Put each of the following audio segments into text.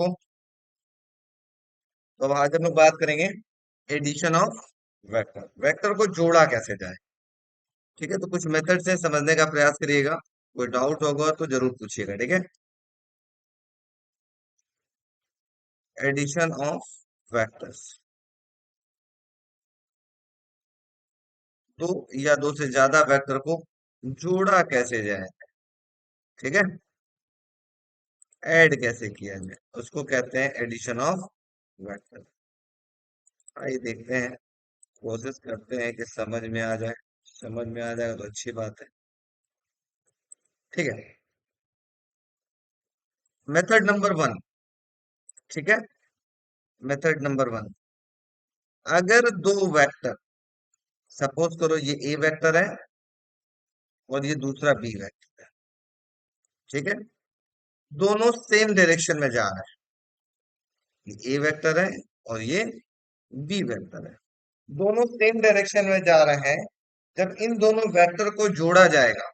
तो अब आज हम लोग बात करेंगे एडिशन ऑफ वेक्टर। वेक्टर को जोड़ा कैसे जाए। ठीक है, तो कुछ मेथड से समझने का प्रयास करिएगा। कोई डाउट होगा तो जरूर पूछिएगा। ठीक है, एडिशन ऑफ वेक्टर्स, दो या दो से ज्यादा वेक्टर को जोड़ा कैसे जाए। ठीक है, ऐड कैसे किया जाए उसको कहते हैं एडिशन ऑफ वेक्टर। आइए देखते हैं, कोशिश करते हैं कि समझ में आ जाए। समझ में आ जाएगा तो अच्छी बात है। ठीक है, मेथड नंबर वन। ठीक है, मेथड नंबर वन, अगर दो वेक्टर, सपोज करो ये ए वेक्टर है और ये दूसरा बी वेक्टर है। ठीक है, दोनों सेम डायरेक्शन में जा रहे हैं। ये ए वेक्टर है और ये बी वेक्टर है, दोनों सेम डायरेक्शन में जा रहे हैं। जब इन दोनों वेक्टर को जोड़ा जाएगा,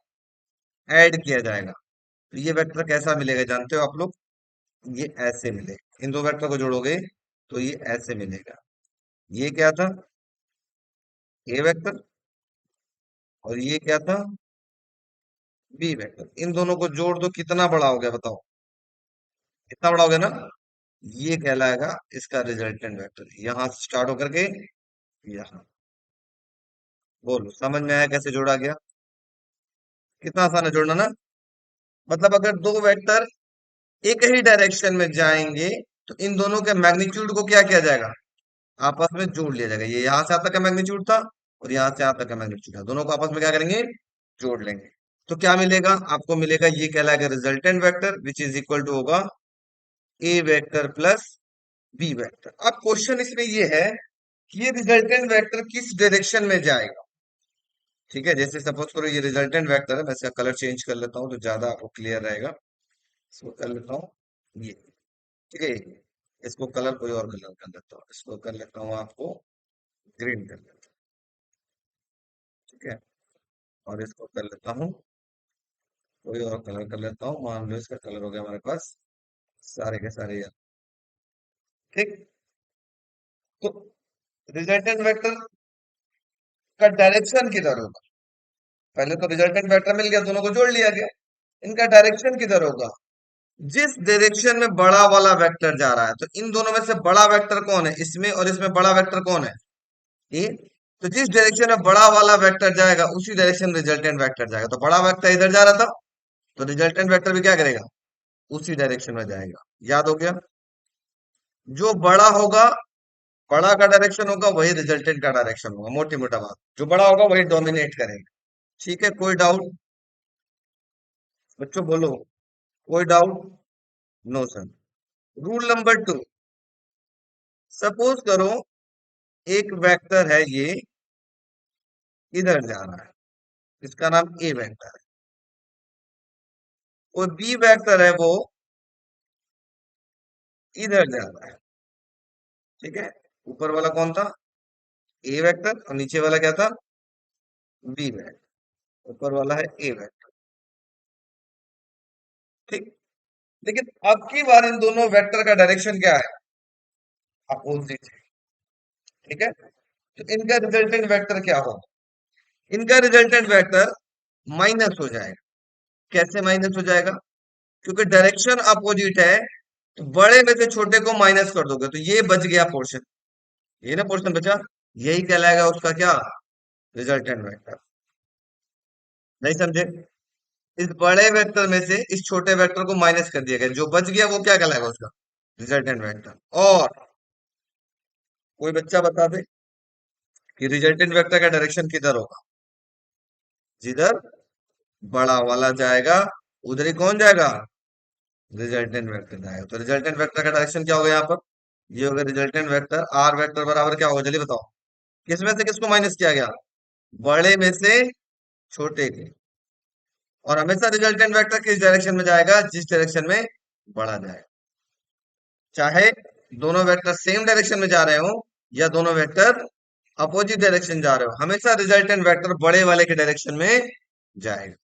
ऐड किया जाएगा, तो ये वेक्टर कैसा मिलेगा जानते हो आप लोग। ये ऐसे मिलेगा। इन दो वेक्टर को जोड़ोगे तो ये ऐसे मिलेगा। ये क्या था, ए वेक्टर, और ये क्या था, बी वेक्टर। इन दोनों को जोड़ दो, कितना बड़ा हो गया बताओ। कितना बड़ा हो गया ना। ये कहलाएगा इसका रिजल्टेंट वेक्टर। यहां से स्टार्ट होकर के यहाँ। बोलो समझ में आया कैसे जोड़ा गया। कितना आसान है जोड़ना ना। मतलब अगर दो वेक्टर एक ही डायरेक्शन में जाएंगे तो इन दोनों के मैग्नीट्यूड को क्या किया जाएगा, आपस में जोड़ लिया जाएगा। ये यहाँ से यहाँ तक का मैग्नीट्यूड था और यहाँ से यहाँ तक का मैग्नीट्यूड था, दोनों को आपस में क्या करेंगे, जोड़ लेंगे। तो क्या मिलेगा आपको, मिलेगा ये कहलाएगा resultant vector, which is equal to होगा A vector plus B vector. अब क्वेश्चन इसमें ये है कि ये रिजल्टेंट वेक्टर किस डायरेक्शन में जाएगा। ठीक है, जैसे सपोज करो ये रिजल्टेंट वेक्टर है, मैं इसका कलर चेंज कर लेता हूँ तो ज्यादा आपको क्लियर रहेगा। इसको कर लेता हूँ ये। ठीक है, इसको कलर कोई और कलर कर लेता हूँ, इसको कर लेता हूँ आपको ग्रीन कर लेता हूँ। ठीक है, और इसको कर लेता हूँ कोई और कलर कर लेता हूँ। मान लो इसका कलर हो गया हमारे पास सारे के सारे यार। ठीक, तो रिजल्टेंट वेक्टर का डायरेक्शन किधर होगा। पहले तो रिजल्टेंट वेक्टर मिल गया, दोनों को जोड़ लिया गया। इनका डायरेक्शन किधर होगा, जिस डायरेक्शन में बड़ा वाला वेक्टर जा रहा है। तो इन दोनों में से बड़ा वेक्टर कौन है, इसमें और इसमें बड़ा वेक्टर कौन है, ये। तो जिस डायरेक्शन में बड़ा वाला वेक्टर जाएगा उसी डायरेक्शन में रिजल्टेंट वेक्टर जाएगा। तो बड़ा वेक्टर इधर जा रहा था, तो रिजल्टेंट वेक्टर भी क्या करेगा, उसी डायरेक्शन में जाएगा। याद हो गया, जो बड़ा होगा, बड़ा का डायरेक्शन होगा वही रिजल्टेंट का डायरेक्शन होगा। मोटी मोटा बात, जो बड़ा होगा वही डोमिनेट करेगा। ठीक है, कोई डाउट बच्चों, बोलो कोई doubt. No sir. Rule number two, suppose करो एक वेक्टर है ये इधर जा रहा है, इसका नाम ए वेक्टर है। और बी वेक्टर है वो इधर जा रहा है। ठीक है, ऊपर वाला कौन था, ए वेक्टर, और नीचे वाला क्या था, बी वेक्टर। ऊपर वाला है ए वेक्टर। ठीक, लेकिन अब की बार इन दोनों वेक्टर का डायरेक्शन क्या है, अपोजिट है। ठीक है, तो इनका रिजल्टेंट वेक्टर क्या होगा, इनका रिजल्टेंट वेक्टर माइनस हो जाएगा। कैसे माइनस हो जाएगा, क्योंकि डायरेक्शन अपोजिट है। तो बड़े में से छोटे को माइनस कर दोगे तो ये बच गया पोर्शन, ये ना पोर्शन बचा, यही कहलाएगा उसका क्या, रिजल्टेंट वेक्टर। नहीं समझे, इस बड़े वेक्टर में से इस छोटे वेक्टर को माइनस कर दिया गया, जो बच गया वो क्या कहलाएगा उसका, रिजल्टेंट वेक्टर। और कोई बच्चा बता दे कि रिजल्टेंट वेक्टर का डायरेक्शन किधर होगा, जिधर बड़ा वाला जाएगा उधर ही कौन जाएगा, रिजल्टेंट वेक्टर जाएगा। तो रिजल्टेंट वेक्टर का डायरेक्शन क्या होगा यहाँ पर, ये होगा रिजल्टेंट वेक्टर आर वेक्टर बराबर क्या होगा, जल्दी बताओ। किसमें से किसको माइनस किया गया, बड़े में से छोटे के। और हमेशा रिजल्टेंट वेक्टर किस डायरेक्शन में जाएगा, जिस डायरेक्शन में बड़ा जाएगा। चाहे दोनों वेक्टर सेम डायरेक्शन में जा रहे हो या दोनों वेक्टर अपोजिट डायरेक्शन जा रहे हो, हमेशा रिजल्टेंट वेक्टर बड़े वाले के डायरेक्शन में जाएगा।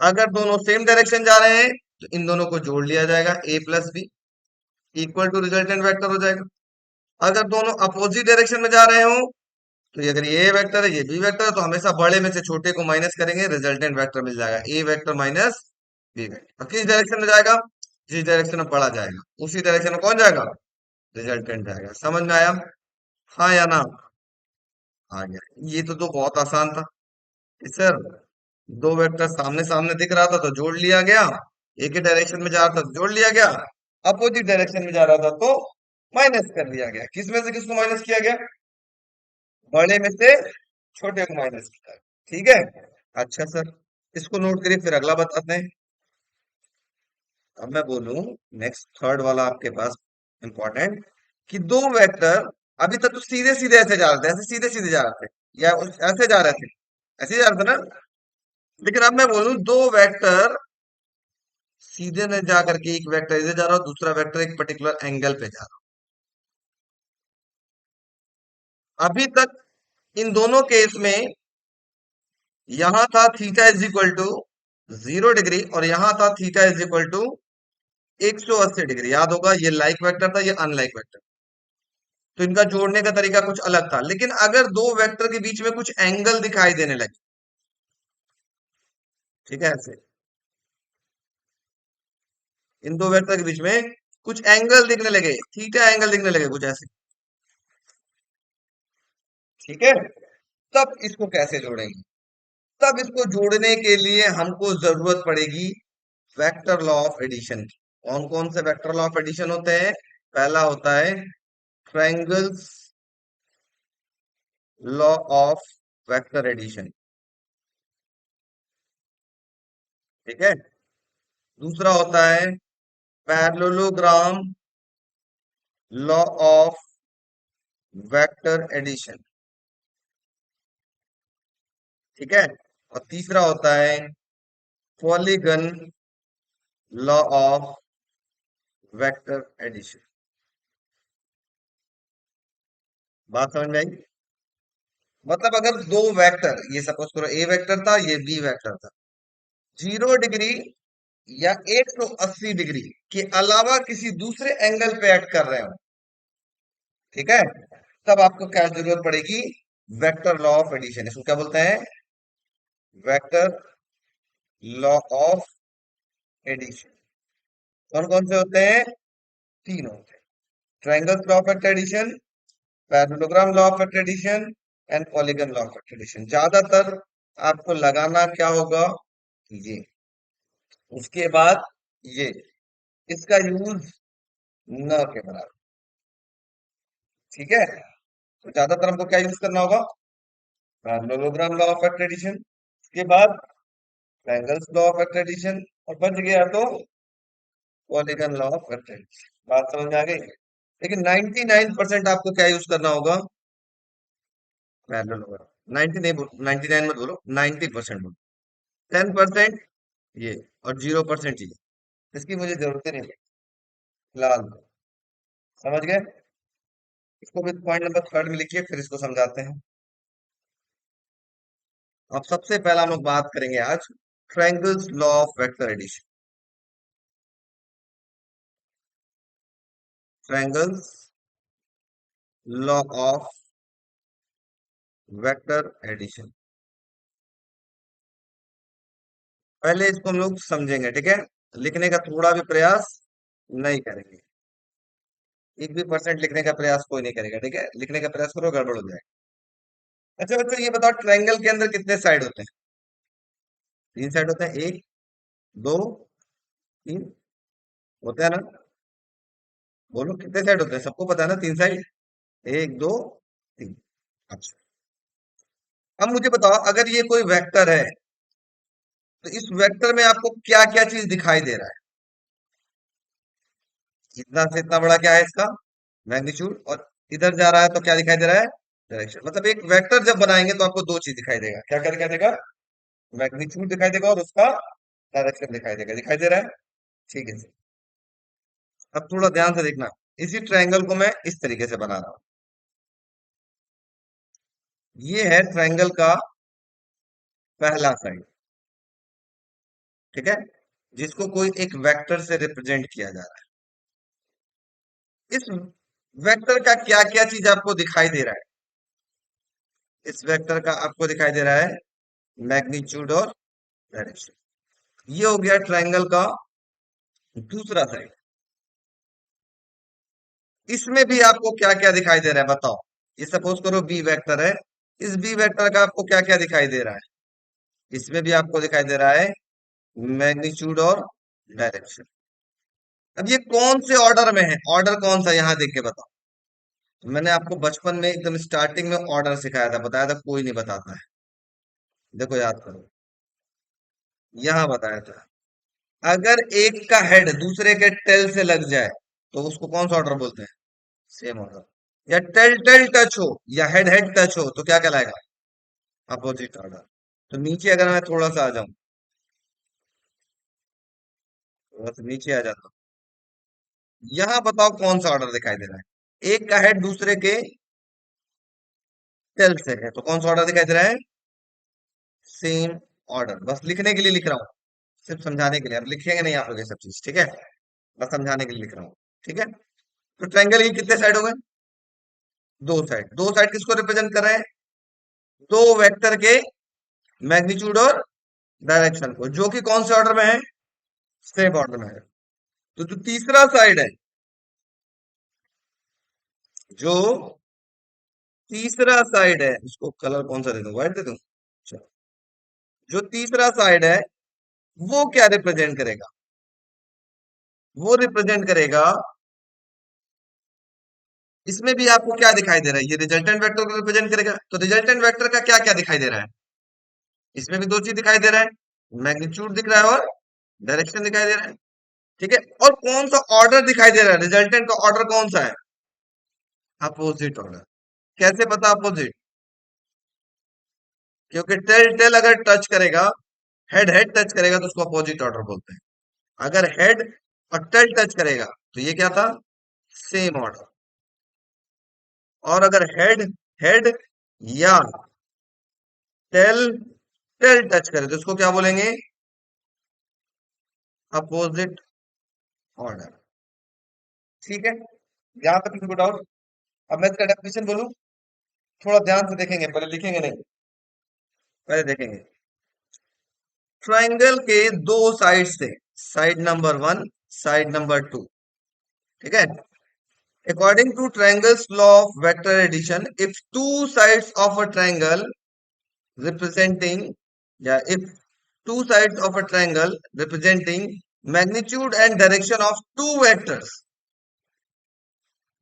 अगर दोनों सेम डायरेक्शन जा रहे हैं तो इन दोनों को जोड़ लिया जाएगा, A plus B. Equal to resultant vector हो जाएगा। अगर दोनों अपोजिट डायरेक्शन में जा रहे हो, तो ये अगर ये ए वेक्टर है ये बी वेक्टर है, तो हमेशा बड़े में से छोटे को माइनस करेंगे, रिजल्टेंट वेक्टर मिल जाएगा A vector minus B vector. किस डायरेक्शन में जाएगा? जिस डायरेक्शन में बड़ा जाएगा उसी डायरेक्शन में कौन जाएगा? रिजल्टेंट जाएगा। समझ में आया? हाँ या ना? आ गया। ये तो बहुत आसान था कि सर दो वेक्टर सामने सामने दिख रहा था तो जोड़ लिया गया, एक ही डायरेक्शन में जा रहा था तो जोड़ लिया गया, अपोजिट डायरेक्शन में जा रहा था तो माइनस कर लिया गया। किस में से किसको माइनस किया गया? बड़े में से छोटे को माइनस किया गया। ठीक है। अच्छा सर, इसको नोट करिए, फिर अगला बताते हैं। अब मैं बोलूं, नेक्स्ट थर्ड वाला आपके पास इंपॉर्टेंट, कि दो वेक्टर अभी तक तो सीधे सीधे ऐसे जा रहे थे, ऐसे सीधे सीधे जा रहे थे, या ऐसे जा रहे थे, ऐसे ही जा रहे थे ना। लेकिन अब मैं बोलूं दो वेक्टर सीधे न जा करके, एक वेक्टर इधर जा रहा हो, दूसरा वेक्टर एक पर्टिकुलर एंगल पे जा रहा हो। अभी तक इन दोनों केस में यहां था theta is equal to 0 degree, और यहां था theta is equal to 180 degree. याद होगा, ये लाइक वेक्टर था, ये अनलाइक वेक्टर। तो इनका जोड़ने का तरीका कुछ अलग था। लेकिन अगर दो वेक्टर के बीच में कुछ एंगल दिखाई देने लगे, ठीक है, ऐसे इन दो वेक्टर के बीच में कुछ एंगल दिखने लगे, थीटा एंगल दिखने लगे कुछ ऐसे, ठीक है, तब इसको कैसे जोड़ेंगे? तब इसको जोड़ने के लिए हमको जरूरत पड़ेगी वेक्टर लॉ ऑफ एडिशन की। कौन कौन से वेक्टर लॉ ऑफ एडिशन होते हैं? पहला होता है triangles law of vector addition, ठीक है। दूसरा होता है parallelogram law of vector addition, ठीक है। और तीसरा होता है polygon law of vector addition. बात समझ में आई? मतलब अगर दो वेक्टर, ये सपोज करो ए वेक्टर था, ये बी वेक्टर था, 0 डिग्री या 180 डिग्री के अलावा किसी दूसरे एंगल पे ऐड कर रहे हो, ठीक है, तब आपको क्या जरूरत पड़ेगी? Vector law of addition. इसको क्या बोलते हैं? Vector law of addition. कौन कौन से होते हैं? तीन होते हैं: triangles law of vector addition, parallelogram law of vector addition, and polygon law of vector addition. ज्यादातर आपको लगाना क्या होगा? ये। उसके बाद ये, इसका यूज न के बराबर, ठीक है। तो ज्यादातर हमको क्या यूज करना होगा? Parallelogram law of vector addition. उसके बाद triangles law of vector addition, और बच गया तो polygon law of vector addition. बात समझ में आ गई? लेकिन 99% आपको क्या यूज करना होगा? पैरेललोग्राम। 90 नहीं बोलो, 99 मत बोलो, 90% बोलो। 10% ये, और 0% ये, इसकी मुझे जरूरत ही नहीं है फिलहाल। समझ गए? इसको भी पॉइंट नंबर थर्ड में लिखिए, फिर इसको समझाते हैं। अब सबसे पहला हम लोग बात करेंगे आज triangles law of vector addition. Triangles law of vector addition, पहले इसको हम लोग समझेंगे, ठीक है। लिखने का थोड़ा भी प्रयास नहीं करेंगे, 1 भी % लिखने का प्रयास कोई नहीं करेगा, ठीक है। लिखने का प्रयास करो, गड़बड़ हो जाएगा। अच्छा बच्चों, ये बताओ ट्रायंगल के अंदर कितने साइड होते हैं? 3 साइड होते हैं, एक, दो, तीन, होते हैं ना? बोलो कितने साइड होते हैं? सबको पता है ना, 3 साइड, एक, दो, तीन। अच्छा, अब मुझे बताओ, अगर ये कोई वेक्टर है, तो इस वेक्टर में आपको क्या क्या चीज दिखाई दे रहा है? इतना से इतना बड़ा क्या है इसका मैग्नीट्यूड, और इधर जा रहा है तो क्या दिखाई दे रहा है? डायरेक्शन। मतलब एक वेक्टर जब बनाएंगे तो आपको दो चीज दिखाई देगा। क्या क्या दिखाई देगा? मैग्नीट्यूड दिखाई देगा, और उसका डायरेक्शन दिखाई देगा। दिखाई दे रहा है? ठीक है। अब थोड़ा ध्यान से देखना, इसी ट्रायंगल को मैं इस तरीके से बना रहा हूं। ये है ट्रायंगल का पहला साइड, ठीक है, जिसको कोई एक वेक्टर से रिप्रेजेंट किया जा रहा है। इस वेक्टर का क्या क्या चीज आपको दिखाई दे रहा है? इस वेक्टर का आपको दिखाई दे रहा है मैग्नीट्यूड और डायरेक्शन। ये हो गया ट्रायंगल का दूसरा साइड। इसमें भी आपको क्या क्या दिखाई दे रहा है बताओ? ये सपोज करो बी वेक्टर है। इस बी वेक्टर का आपको क्या क्या दिखाई दे रहा है? इसमें भी आपको दिखाई दे रहा है मैग्नीट्यूड और डायरेक्शन। अब ये कौन से ऑर्डर में है? ऑर्डर कौन सा यहाँ देख के बताओ। तो मैंने आपको बचपन में एकदम स्टार्टिंग में ऑर्डर सिखाया था, बताया था कोई नहीं बताता है। देखो याद करो, यहाँ बताया था। अगर एक का हेड दूसरे के टेल से लग जाए तो उसको कौन सा ऑर्डर बोलते हैं? Same order. या टेल टेल टच हो या हेड हेड टच हो तो क्या कहलाएगा? Opposite order. तो नीचे अगर मैं थोड़ा सा आ जाऊं, थोड़ा सा नीचे आ जाता हूं, यहाँ बताओ कौन सा ऑर्डर दिखाई दे रहा है? एक का हेड दूसरे के टेल से है तो कौन सा ऑर्डर दिखाई दे रहा है? Same order. बस लिखने के लिए लिख रहा हूँ, सिर्फ समझाने के लिए। अब लिखेंगे नहीं आप लोग ये सब चीज, ठीक है? बस समझाने के लिए लिख रहा हूँ, ठीक है? तो ट्रायंगल की कितने साइड हो गए? दो साइड। दो साइड किसको रिप्रेजेंट कर रहे हैं? दो वेक्टर के मैग्नीट्यूड और डायरेक्शन को, जो कि कौन से ऑर्डर में है? सेम ऑर्डर में है। तो जो तीसरा साइड है, जो तीसरा साइड है, इसको कलर कौन सा दे दूं? व्हाइट दे दूं? चलो। जो तीसरा साइड है वो क्या रिप्रेजेंट करेगा? वो रिप्रेजेंट करेगा, इसमें भी आपको क्या दिखाई दे रहा है? ये रिजल्टेंट वेक्टर को रिप्रेजेंट करेगा। तो रिजल्टेंट वेक्टर का क्या क्या दिखाई दे रहा है? इसमें भी दो चीज दिखाई दे रहा है, मैग्नीट्यूड दिख रहा है और डायरेक्शन दिखाई दे रहा है, ठीक है? और कौन सा ऑर्डर दिखाई दे रहा है? रिजल्टेंट का ऑर्डर कौन सा है? Opposite order. कैसे पता अपोजिट? क्योंकि टेल टेल अगर टच करेगा, हेड हेड टच करेगा तो उसको अपोजिट ऑर्डर बोलते हैं। अगर हेड और टेल टच करेगा तो ये क्या था? Same order. और अगर हेड हेड या टेल टेल टच करे तो उसको क्या बोलेंगे? Opposite order. ठीक है? यहां तक किसी को डाउट? अब मैं इसका डेफिनेशन बोलूं, थोड़ा ध्यान से देखेंगे, पहले लिखेंगे नहीं, पहले देखेंगे। ट्रायंगल के दो साइड से, side number one, side number two, ठीक है? According to triangle's law of vector addition, if two sides of a triangle representing, yeah, if two sides of a triangle representing magnitude and direction of two vectors,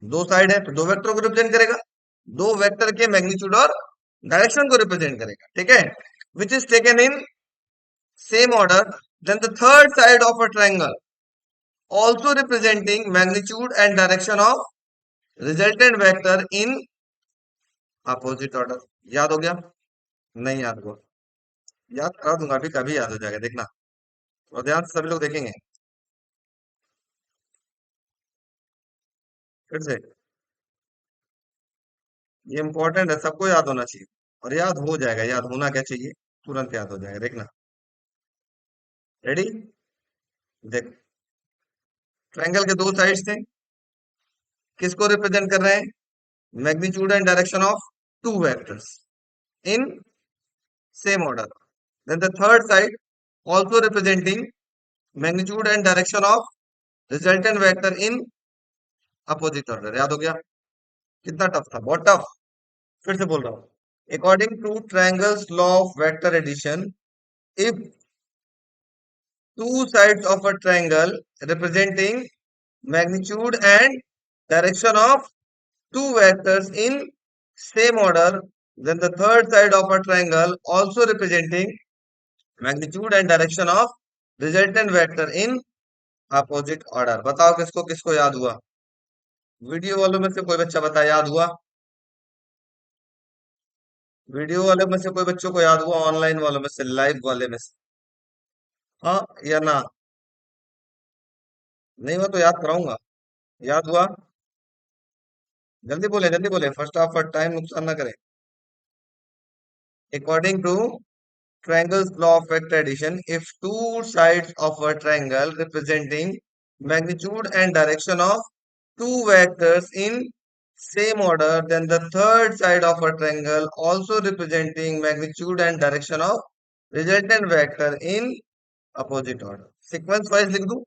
दो side है तो दो vector को represent करेगा, दो vector के magnitude और direction को रिप्रेजेंट करेगा, ठीक है? Which is taken in same order, then the third side of a triangle also representing magnitude and direction of resultant vector in opposite order. याद हो गया? नहीं याद हुआ? याद करा दूंगा, अभी कभी याद हो जाएगा, देखना। और ध्यान से सभी लोग देखेंगे फिर से। ये इंपॉर्टेंट है, सबको याद होना चाहिए। और याद हो जाएगा, याद होना क्या चाहिए? तुरंत याद हो जाएगा, देखना। रेडी? देख, ट्रायंगल के दो साइड्स थे, किसको रिप्रेजेंट कर रहे हैं? Magnitude and direction of two vectors in same order. Then the third side also representing magnitude and direction of resultant vector in opposite order। याद हो गया? कितना टफ था? बहुत टफ। फिर से बोल रहा हूं, according to triangles law of vector addition, if two sides of a triangle representing magnitude and direction of two vectors in same order, then the third side of a triangle also representing magnitude and direction of resultant vector in opposite order। बताओ किसको किसको याद हुआ? Video वालों में से कोई बच्चा बता, याद हुआ? वीडियो वाले में से कोई बच्चों को याद हुआ? ऑनलाइन वालों में से, लाइव वाले में से? हाँ या ना? नहीं हुआ तो याद कराऊंगा। याद हुआ? जल्दी बोले, जल्दी बोले, फर्स्ट हाफ फर्स्ट टाइम नुकसान ना करें। According to triangle's law of vector addition, if two sides of a triangle representing magnitude and direction of two vectors in same order, then the third side of a triangle also representing magnitude and direction of resultant vector in opposite order. Sequence wise लिख दूं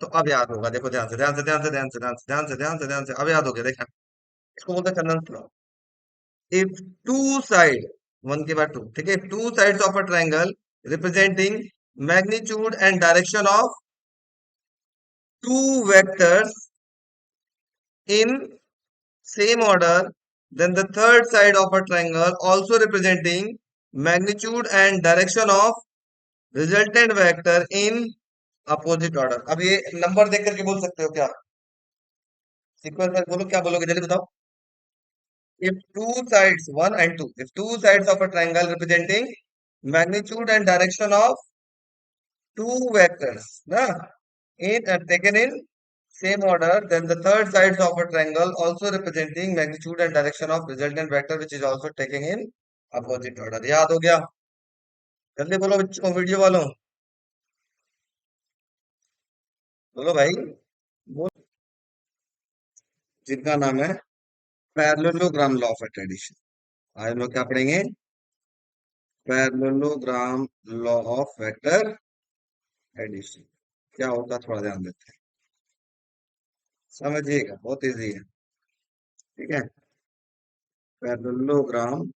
तो अब याद होगा। देखो ध्यान से ध्यान से ध्यान से ध्यान से ध्यान से ध्यान से ध्यान से ध्यान से अब याद हो गया। देखा, इसको बोलते हैं condensed law. If two side, one के बाद two, ठीक है, two sides of a triangle representing magnitude and direction of two vectors in same order, then the third side of a triangle also representing magnitude and direction of resultant vector in opposite order. अब ये number देख करके बोल सकते हो क्या? Sequence में बोलो, क्या बोलोगे जल्दी बताओ। If two sides, one and two, if two sides of a triangle representing magnitude and direction of two vectors, na, taken in same order, then the third sides of a triangle also representing magnitude and direction of resultant vector which is also taken in opposite order. याद हो गया? जल्दी बोलो बच्चों, video वालों बोलो भाई, बोल। जिनका नाम है पैरेललोग्राम लॉ ऑफ एडिशन, आज हम लोग क्या पढ़ेंगे? Parallelogram law of vector addition क्या होता है थोड़ा ध्यान देते हैं, समझिएगा, बहुत इजी है। ठीक है, parallelogram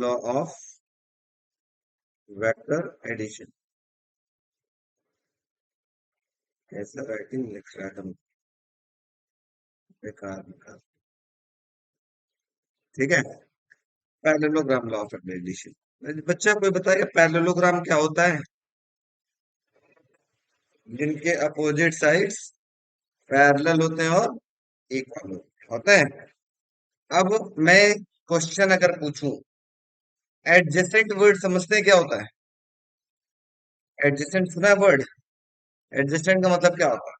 law of vector addition, कैसे राइटिंग लिख रहा है हम, बेकार बेकार। ठीक है, पैरेललोग्राम लॉ ऑफ एडिशन। बच्चा कोई बताएगा पैरेललोग्राम क्या होता है? जिनके अपोजिट साइड्स पैरेलल होते हैं और इक्वल होते हैं। अब मैं क्वेश्चन अगर पूछूं, एडजेसेंट वर्ड समझते हैं क्या होता है? एडजेसेंट सुना है वर्ड? एडजेसेंट का मतलब क्या होता है?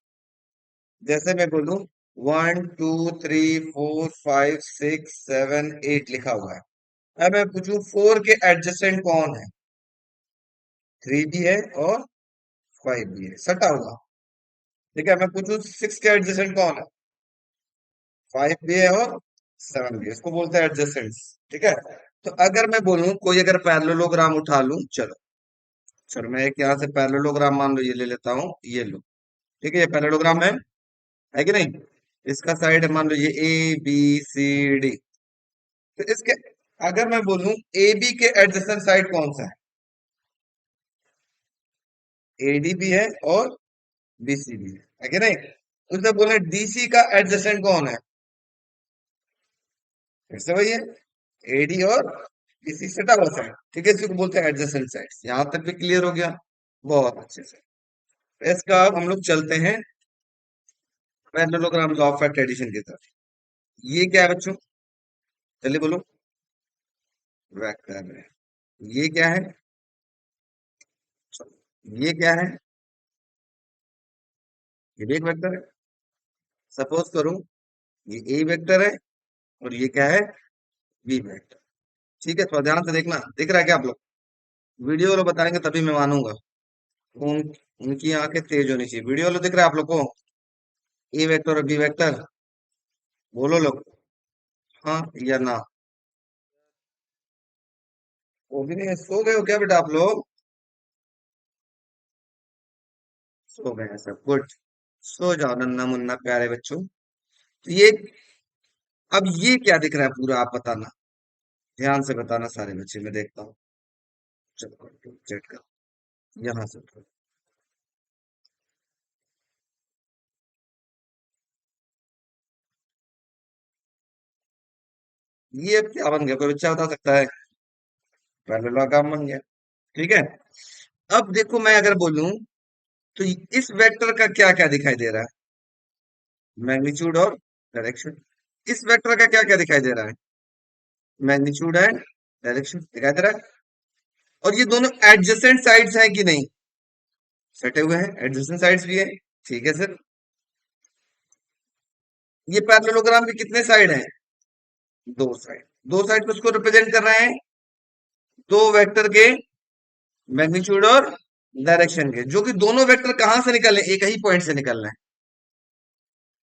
जैसे मैं बोलूं 1 2 3 4 5 6 7 8 लिखा हुआ है, अब मैं पूछूं 4 के एडजेसेंट कौन है? 3 भी है और 5 भी है, सटा हुआ। ठीक है, मैं पूछूं 6 के एडजेसेंट कौन है? 5 भी है और 7 भी है, इसको बोलते हैं एडजेसेंट। ठीक है, तो अगर मैं बोलूं कोई अगर पैरेललोग्राम उठा लूं, चलो चलो मैं एक यहाँ से पैरेललोग्राम मान लो ये ले लेता हूँ, ये लो। ठीक है, ये पैरेललोग्राम है कि नहीं? इसका साइड है मान लो ये ए बी सी डी। तो इसके अगर मैं बोलूं ए बी के एडजेसेंट साइड कौन सा है? एडी भी है और बीसी भी है कि नहीं? उससे बोले डीसी का एडजेसेंट कौन है? फिर से वही है, एडी और बीसी सटा हुआ साइड। ठीक है, इसको बोलते हैं एडजेसेंट साइड्स। यहां तक भी क्लियर हो गया? बहुत अच्छे से। इसका अब हम लोग चलते हैं पैरेललोग्राम लॉ ऑफ एडिशन की तरफ। ये क्या है बच्चों? चलिए बोलो। वेक्टर है। ये क्या है? ये क्या है? ये भी एक वेक्टर है। सपोज करूं ये ए वेक्टर है और ये क्या है? B vector. ठीक है, थोड़ा ध्यान से देखना, दिख रहा है क्या आप लोग? वीडियो वालों बताएंगे तभी मैं मानूंगा। उन, उनकी आंखें तेज होनी चाहिए। वीडियो वालों दिख रहा है आप लोग को? ए वेक्टर और बी वेक्टर बोलो लोग, हाँ या ना? वो भी नहीं, सो गए हो क्या बेटा आप लोग? सो गए हैं सब, गुड। सो जाओ नन्ना मुन्ना प्यारे बच्चों। तो ये अब ये क्या दिख रहा है पूरा, आप बताना, ध्यान से बताना सारे बच्चे, मैं देखता हूँ। चलो चेक कर, यहाँ से उठो। ये अब क्या बन गया, कोई बच्चा बता सकता है? पहले काम बन गया। ठीक है, अब देखो मैं अगर बोलूं तो इस वेक्टर का क्या क्या दिखाई दे रहा है? मैग्नीट्यूड और डायरेक्शन। इस वेक्टर का क्या क्या दिखाई दे रहा है? मैग्नीट्यूड एंड डायरेक्शन दिखाई दे रहा है। और ये दोनों एडजेसेंट साइड्स हैं कि नहीं? सटे हुए हैं, एडजेसेंट साइड्स भी है। ठीक है सर, ये पैरेललोग्राम के कितने साइड हैं? दो साइड। दो साइड को उसको रिप्रेजेंट कर रहे हैं दो वेक्टर के मैग्नीट्यूड और डायरेक्शन के, जो कि दोनों वेक्टर कहां से निकल रहे हैं? एक ही पॉइंट से निकल रहे हैं।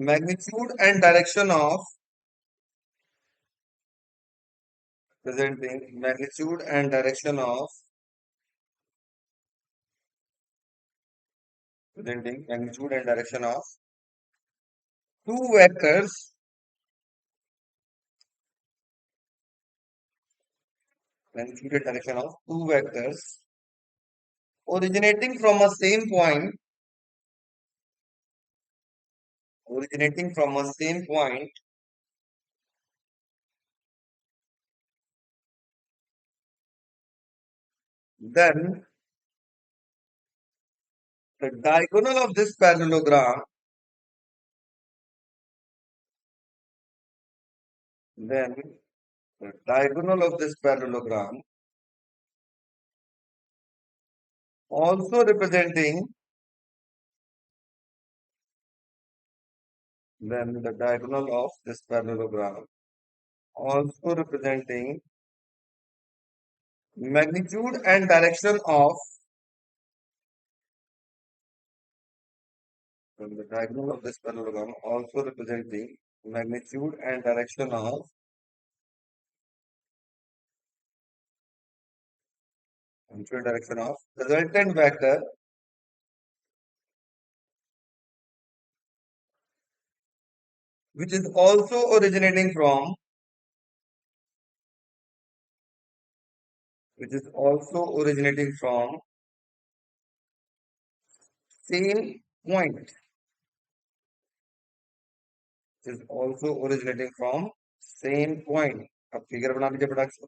magnitude and direction of presenting magnitude and direction of presenting magnitude and direction of two vectors magnitude and direction of two vectors originating from a same point originating from a same point, then the diagonal of this parallelogram then the diagonal of this parallelogram also representing then the diagonal of this parallelogram also representing magnitude and direction of then the diagonal of this parallelogram also representing magnitude and direction of resultant vector which is also originating from which is also originating from same point which is also originating from same point. अब figure बना लीजिए फटाक से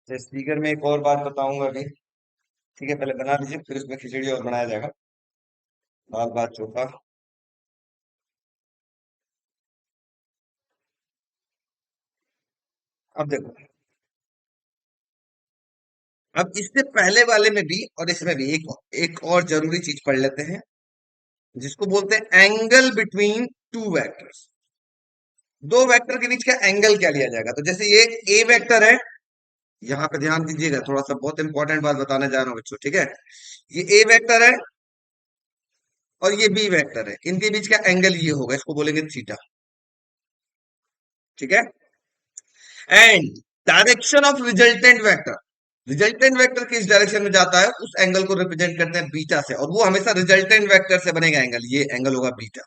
इस figure में एक और बात बताऊंगा अभी। ठीक है, पहले बना लीजिए फिर उसमें खिचड़ी और बनाया जाएगा, दाल भात चोखा। अब देखो, अब इससे पहले वाले में भी और इसमें भी एक और जरूरी चीज पढ़ लेते हैं जिसको बोलते हैं एंगल बिटवीन टू वेक्टर्स। दो वेक्टर के बीच का एंगल क्या लिया जाएगा? तो जैसे ये ए वेक्टर है, यहाँ पे ध्यान दीजिएगा, थोड़ा सा बहुत इंपॉर्टेंट बात बताने जा रहा हूँ बच्चों। ठीक है, ये ए वेक्टर है और ये बी वेक्टर है, इनके बीच का एंगल ये होगा, इसको बोलेंगे थीटा। ठीक है, and direction of resultant vector, resultant vector किस डायरेक्शन में जाता है उस एंगल को रिप्रेजेंट करते हैं बीटा से, और वो हमेशा रिजल्टेंट वेक्टर से बनेगा एंगल, ये एंगल होगा बीटा।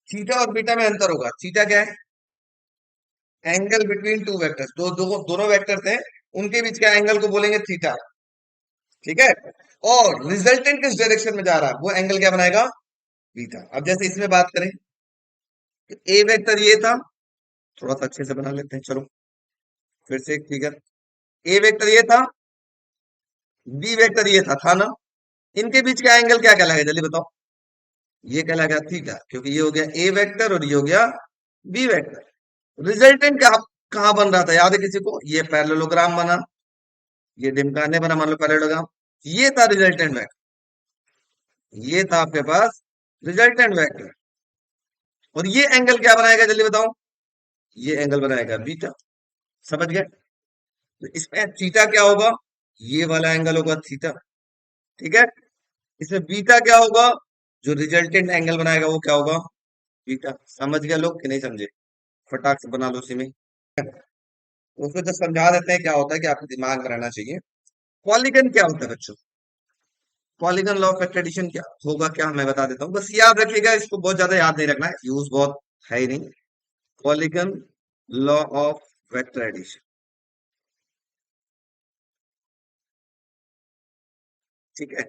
थीटा और बीटा में अंतर होगा। थीटा क्या है? एंगल बिटवीन टू वेक्टर्स, दोनों वेक्टर्स हैं, उनके बीच का एंगल को बोलेंगे थीटा। ठीक है, और रिजल्टेंट किस डायरेक्शन में जा रहा है वो एंगल क्या बनाएगा? बीटा। अब जैसे इसमें बात करें, ए वेक्टर ये था, थोड़ा सा अच्छे से बना लेते हैं, चलो फिर से एक फिगर। ए वेक्टर ये था, बी वेक्टर ये था ना? इनके बीच का एंगल क्या कहलाएगा जल्दी बताओ? ये कहलाएगा थीटा, क्योंकि ये हो गया ए वेक्टर और ये हो गया बी वेक्टर। रिजल्टेंट कहाँ बन रहा था, याद है किसी को? ये पैरेललोग्राम बना, ये ढिमकाने बना, मान लो पैरेललोग्राम, ये था रिजल्टेंट वेक्टर, ये था आपके पास रिजल्टेंट वेक्टर। और ये एंगल क्या बनाएगा जल्दी बताओ? ये एंगल बनाएगा बीटा। समझ गए? तो इसमें थीटा क्या होगा? ये वाला एंगल होगा थीटा। ठीक है, इसमें बीटा क्या होगा? जो रिजल्टेंट एंगल बनाएगा वो क्या होगा? बीटा। समझ गया लोग कि नहीं समझे? फटाक से बना लो उसी में। तो उसको जब समझा देते हैं क्या होता है कि आपके दिमाग में रहना चाहिए। पॉलीगन क्या होता है बच्चों? Polygon law of vector addition क्या होगा, क्या मैं बता देता हूँ, बस याद रखिएगा, इसको बहुत ज्यादा याद नहीं रखना है, यूज बहुत है ही नहीं। Polygon law of vector addition. ठीक है,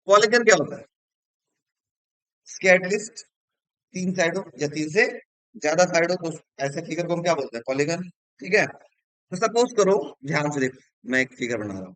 पॉलीगन क्या होता है? इसके एटलीस्ट तीन साइड हो या तीन से ज्यादा साइड हो तो ऐसे फिगर को हम क्या बोलते हैं? पॉलीगन। ठीक है, तो सपोज करो, ध्यान से देखो, मैं एक फिगर बना रहा हूँ।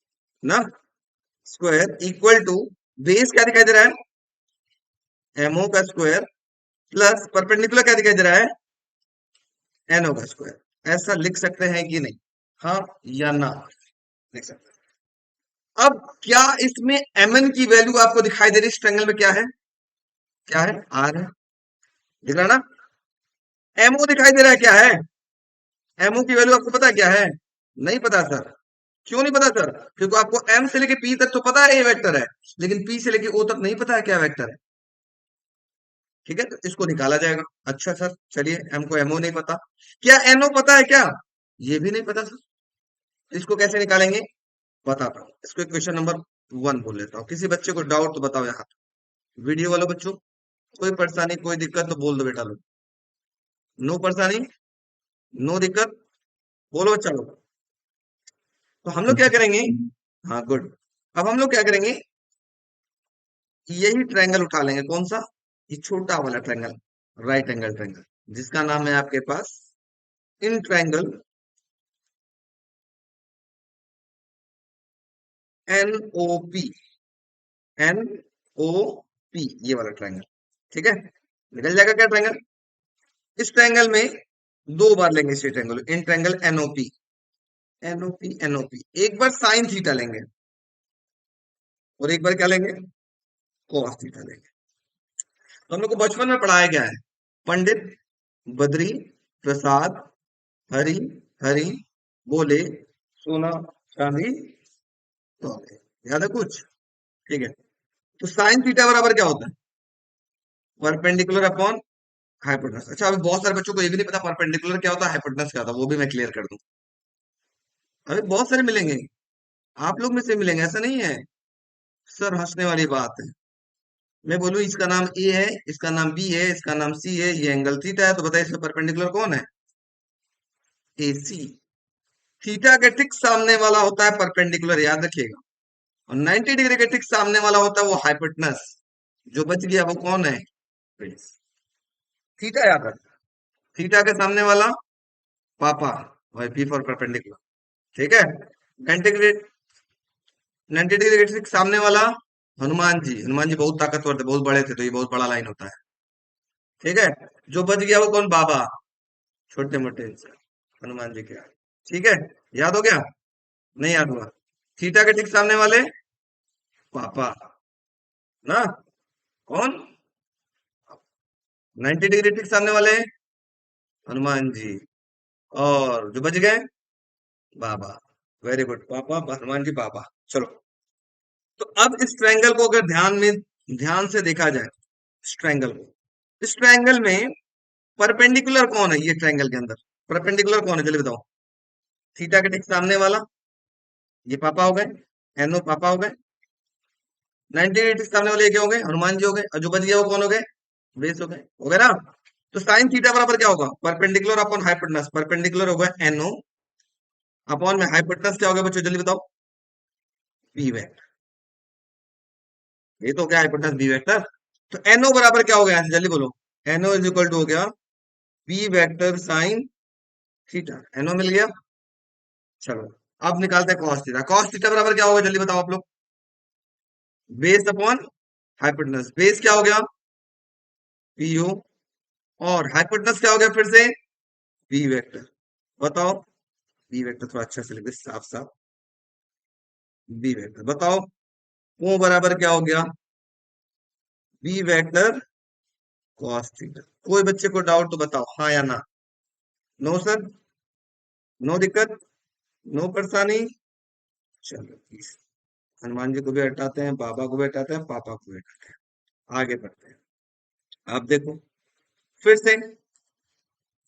ना, स्क्वायर इक्वल टू बेस क्या दिखाई दे रहा है, एमओ का स्क्वायर प्लस परपेंडिकुलर क्या दिखाई दे रहा है, एनओ का स्क्वायर। ऐसा लिख सकते हैं कि नहीं, हाँ या ना, लिख सकते हैं। अब क्या इसमें mn की वैल्यू आपको दिखाई दे रही है, इस ट्रायंगल में क्या है, क्या है, आर है, दिख रहा ना। एमओ दिखाई दे रहा है, क्या है, एमओ की वैल्यू आपको पता है क्या है, नहीं पता सर। क्यों नहीं पता सर, क्योंकि आपको एम से लेके पी तक तो पता है ए वेक्टर है, लेकिन पी से लेके ओ तक नहीं पता है क्या वेक्टर है। ठीक है, तो इसको निकाला जाएगा। अच्छा सर, चलिए, एम को एमओ नहीं पता, क्या एनओ पता है क्या, ये भी नहीं पता सर। इसको कैसे निकालेंगे, बताता हूँ। इसको क्वेश्चन नंबर 1 बोल लेता हूँ। किसी बच्चे को डाउट तो बताओ यहाँ, वीडियो वालों बच्चों, कोई परेशानी कोई दिक्कत तो बोल दो बेटा लोग, नो परेशानी, नो दिक्कत, बोलो बच्चा लोग। तो हम लोग क्या करेंगे, हाँ गुड, अब हम लोग क्या करेंगे, यही ट्रायंगल उठा लेंगे, कौन सा, ये छोटा वाला ट्रायंगल, राइट एंगल ट्रायंगल, जिसका नाम है आपके पास इन ट्रायंगल एनओपी, एनओपी, ये वाला ट्रायंगल। ठीक है, निकल जाएगा क्या ट्रायंगल। इस ट्रायंगल में दो बार लेंगे इस triangle, in triangle NOP, NOP NOP, एक बार साइन थीटा लेंगे और एक बार क्या लेंगे, कॉस थीटा लेंगे। तो हम लोग को बचपन में पढ़ाया गया है, पंडित बद्री प्रसाद हरि हरि बोले सोना चांदी तोले, याद है कुछ, ठीक है। तो साइन थीटा बराबर क्या होता है, परपेंडिकुलर अपॉन हाइपोटेनस। अच्छा, अभी बहुत सारे बच्चों को ये भी नहीं पता परपेंडिकुलर क्या होता है, हाइपोटेनस क्या होता है, वो भी मैं क्लियर कर दूं। अभी बहुत सारे मिलेंगे, आप लोग में से मिलेंगे, ऐसा नहीं है सर, हंसने वाली बात है। मैं बोलूं इसका नाम ए है, इसका नाम बी है, इसका नाम सी है, ये एंगल थीटा है, तो बताइए इसमें परपेंडिकुलर कौन है, ए सी। थीटा के ठीक सामने वाला होता है परपेंडिकुलर, याद रखिएगा, और 90 डिग्री के ठीक सामने वाला होता है वो हाइपोटेनस। जो बच गया वो कौन है, बेस। थीटा याद रख, थीटा के सामने वाला पापा, भाई पी फॉर परपेंडिकुलर, ठीक है। 90 डिग्री, 90 डिग्री के ठीक सामने वाला हनुमान जी, हनुमान जी बहुत ताकतवर थे, बहुत बड़े थे, तो ये बहुत बड़ा लाइन होता है, ठीक है। जो बच गया वो कौन, बाबा, छोटे मोटे इंसान, हनुमान जी के, ठीक है, याद हो गया, नहीं याद हुआ, थीटा के ठीक सामने वाले पापा, ना, कौन, 90 डिग्री ठीक सामने वाले हनुमान जी, और जो बच गए बाबा, वेरी गुड, पापा हनुमान जी बाबा। चलो, तो अब इस ट्रायंगल को अगर ध्यान से देखा जाए, इस ट्रायंगल को, इस ट्रायंगल में परपेंडिकुलर कौन है, ये ट्रायंगल के अंदर परपेंडिकुलर कौन है, जल्दी बताओ। थीटा के ठीक सामने वाला ये पापा हो गए, एनो पापा हो गए, 90 डिग्री ठीक सामने वाले ये क्या हो गए, हनुमान जी हो गए, और जो बच गया वो कौन हो गए, बेस हो गए ना। तो साइन थीटा बराबर क्या होगा, परपेंडिकुलर अपॉन हाइपोटेनस, परपेंडिकुलर होगा एनओ अपॉन में हाइपोटेनस क्या होगा बच्चों, जल्दी बताओ, बी वेक्टर, ये तो क्या हाइपोटेनस बी वेक्टर। तो एनओ बराबर क्या हो गया, जल्दी बोलो, एनओ इज इक्वल टू हो गया B vector sine theta, NO मिल गया। चलो, अब निकालते हैं कॉस थीटा, कॉस थीटा बराबर क्या होगा, जल्दी बताओ आप लोग, बेस अपॉन हाइपोटेनस, बेस क्या हो गया, पीओ, और हाइपोटेनस क्या हो गया फिर से, बी वेक्टर, बताओ, बी वेक्टर थोड़ा अच्छा से लिख दे, साफ साफ, बी वेक्टर बताओ, ओ बराबर क्या हो गया, बी वेक्टर कॉस थीटा। कोई बच्चे को डाउट तो बताओ, हाँ या ना, नो सर, नो दिक्कत, नो परेशानी। चलो प्लीज, हनुमान जी को भी हटाते हैं, बाबा को भी हटाते हैं, पापा को भी हटाते हैं, आगे बढ़ते हैं। आप देखो फिर से,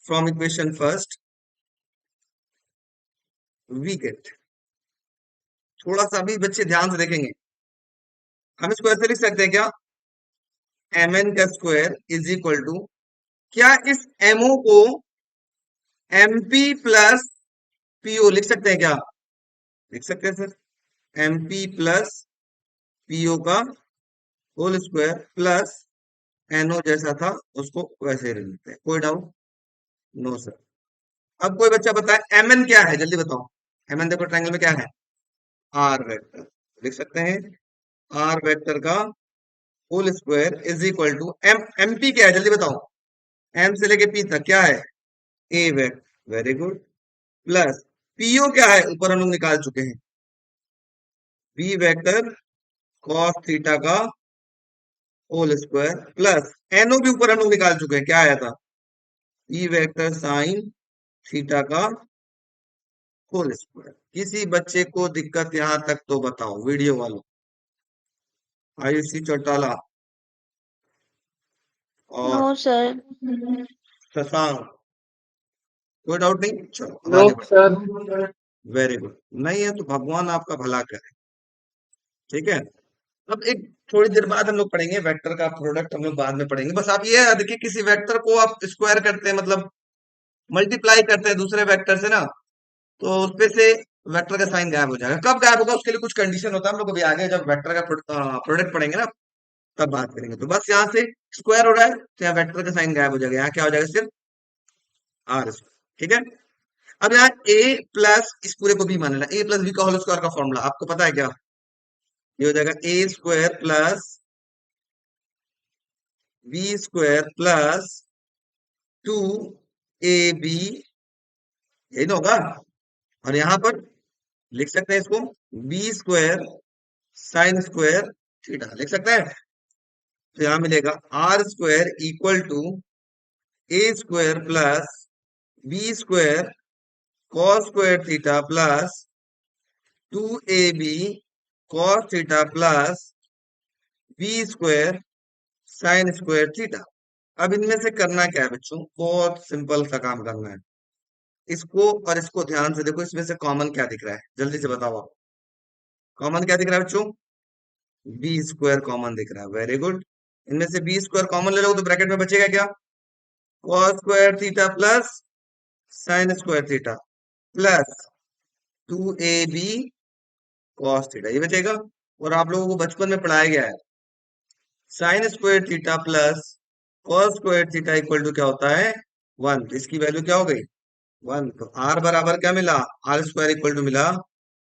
from equation first we get, थोड़ा सा भी बच्चे ध्यान से देखेंगे, हम इसको ऐसे लिख सकते हैं क्या, एम एन का स्क्वायर इज इक्वल टू, क्या इस एमओ को एमपी प्लस पीओ लिख सकते हैं क्या, लिख सकते हैं सर, एमपी प्लस पीओ का होल स्क्वायर प्लस एनओ जैसा था उसको वैसे ही लिख लेते हैं, कोई डाउट, नो सर। अब कोई बच्चा बताए एमएन क्या है, जल्दी बताओ, एमएन देखो ट्रायंगल में क्या है, आर वेक्टर लिख सकते हैं। आर वेक्टर का whole square is equal to M, MP क्या है जल्दी बताओ, एम से लेके पी तक क्या है, A vector, very good, plus PO क्या है ऊपर हम लोग निकाल चुके हैं, बी वेक्टर कॉस थीटा का होल स्क्वायर, प्लस एनओ भी ऊपर हम लोग निकाल चुके हैं, क्या आया था, ई वेक्टर साइन थीटा का होल स्क्वायर। किसी बच्चे को दिक्कत यहां तक तो बताओ वीडियो वालों, आयुषी चौटाला नो और सर। शशांक, कोई डाउट नहीं, चलो अब नो आगे सर। बढ़ो। वेरी गुड, नहीं है तो भगवान आपका भला करे, ठीक है। अब एक थोड़ी देर बाद हम लोग पढ़ेंगे वेक्टर का प्रोडक्ट, हम लोग बाद में पढ़ेंगे, बस आप ये याद रखिए किसी वेक्टर को आप स्क्वायर करते हैं मतलब मल्टीप्लाई करते हैं दूसरे वेक्टर से ना, तो उसपे से वेक्टर का साइन गायब हो जाएगा। कब गायब होगा उसके लिए कुछ कंडीशन होता है, हम लोग अभी आगे जब वेक्टर का प्रोडक्ट पढ़ेंगे ना तब बात करेंगे। तो बस यहाँ से स्क्वायर हो रहा है तो यहाँ वेक्टर का साइन गायब हो जाएगा, यहाँ क्या हो जाएगा सिर्फ आर स्क्वायर, ठीक है। अब यहाँ ए प्लस इस पूरे को बी मान लेना, ए प्लस बी का होल स्क्वायर का फॉर्मूला आपको पता है क्या, ये हो जाएगा A square plus B square plus 2ab, यही ना होगा। और यहां पर लिख सकते हैं इसको B square sine square theta लिख सकते हैं। तो यहां मिलेगा R square equal to A square plus B square cos square theta plus 2ab cos theta plus B square sine square theta. अब इनमें से करना क्या है बच्चों, बहुत सिंपल सा काम करना है। इसको और इसको ध्यान से देखो, इसमें से कॉमन क्या दिख रहा है जल्दी से बताओ आप, कॉमन क्या दिख रहा है बच्चों, बी स्क्वायर कॉमन दिख रहा है, वेरी गुड। इनमें से बी स्क्वायर कॉमन ले लो तो ब्रैकेट में बचेगा क्या, cos square theta plus sign square theta plus 2ab cos theta, ये बचेगा। और आप लोगों को बचपन में पढ़ाया गया है sine square theta plus cos square theta equal to क्या होता है 1, तो इसकी वैल्यू क्या हो गई 1। तो आर बराबर क्या मिला, आर स्क्वायर इक्वल टू मिला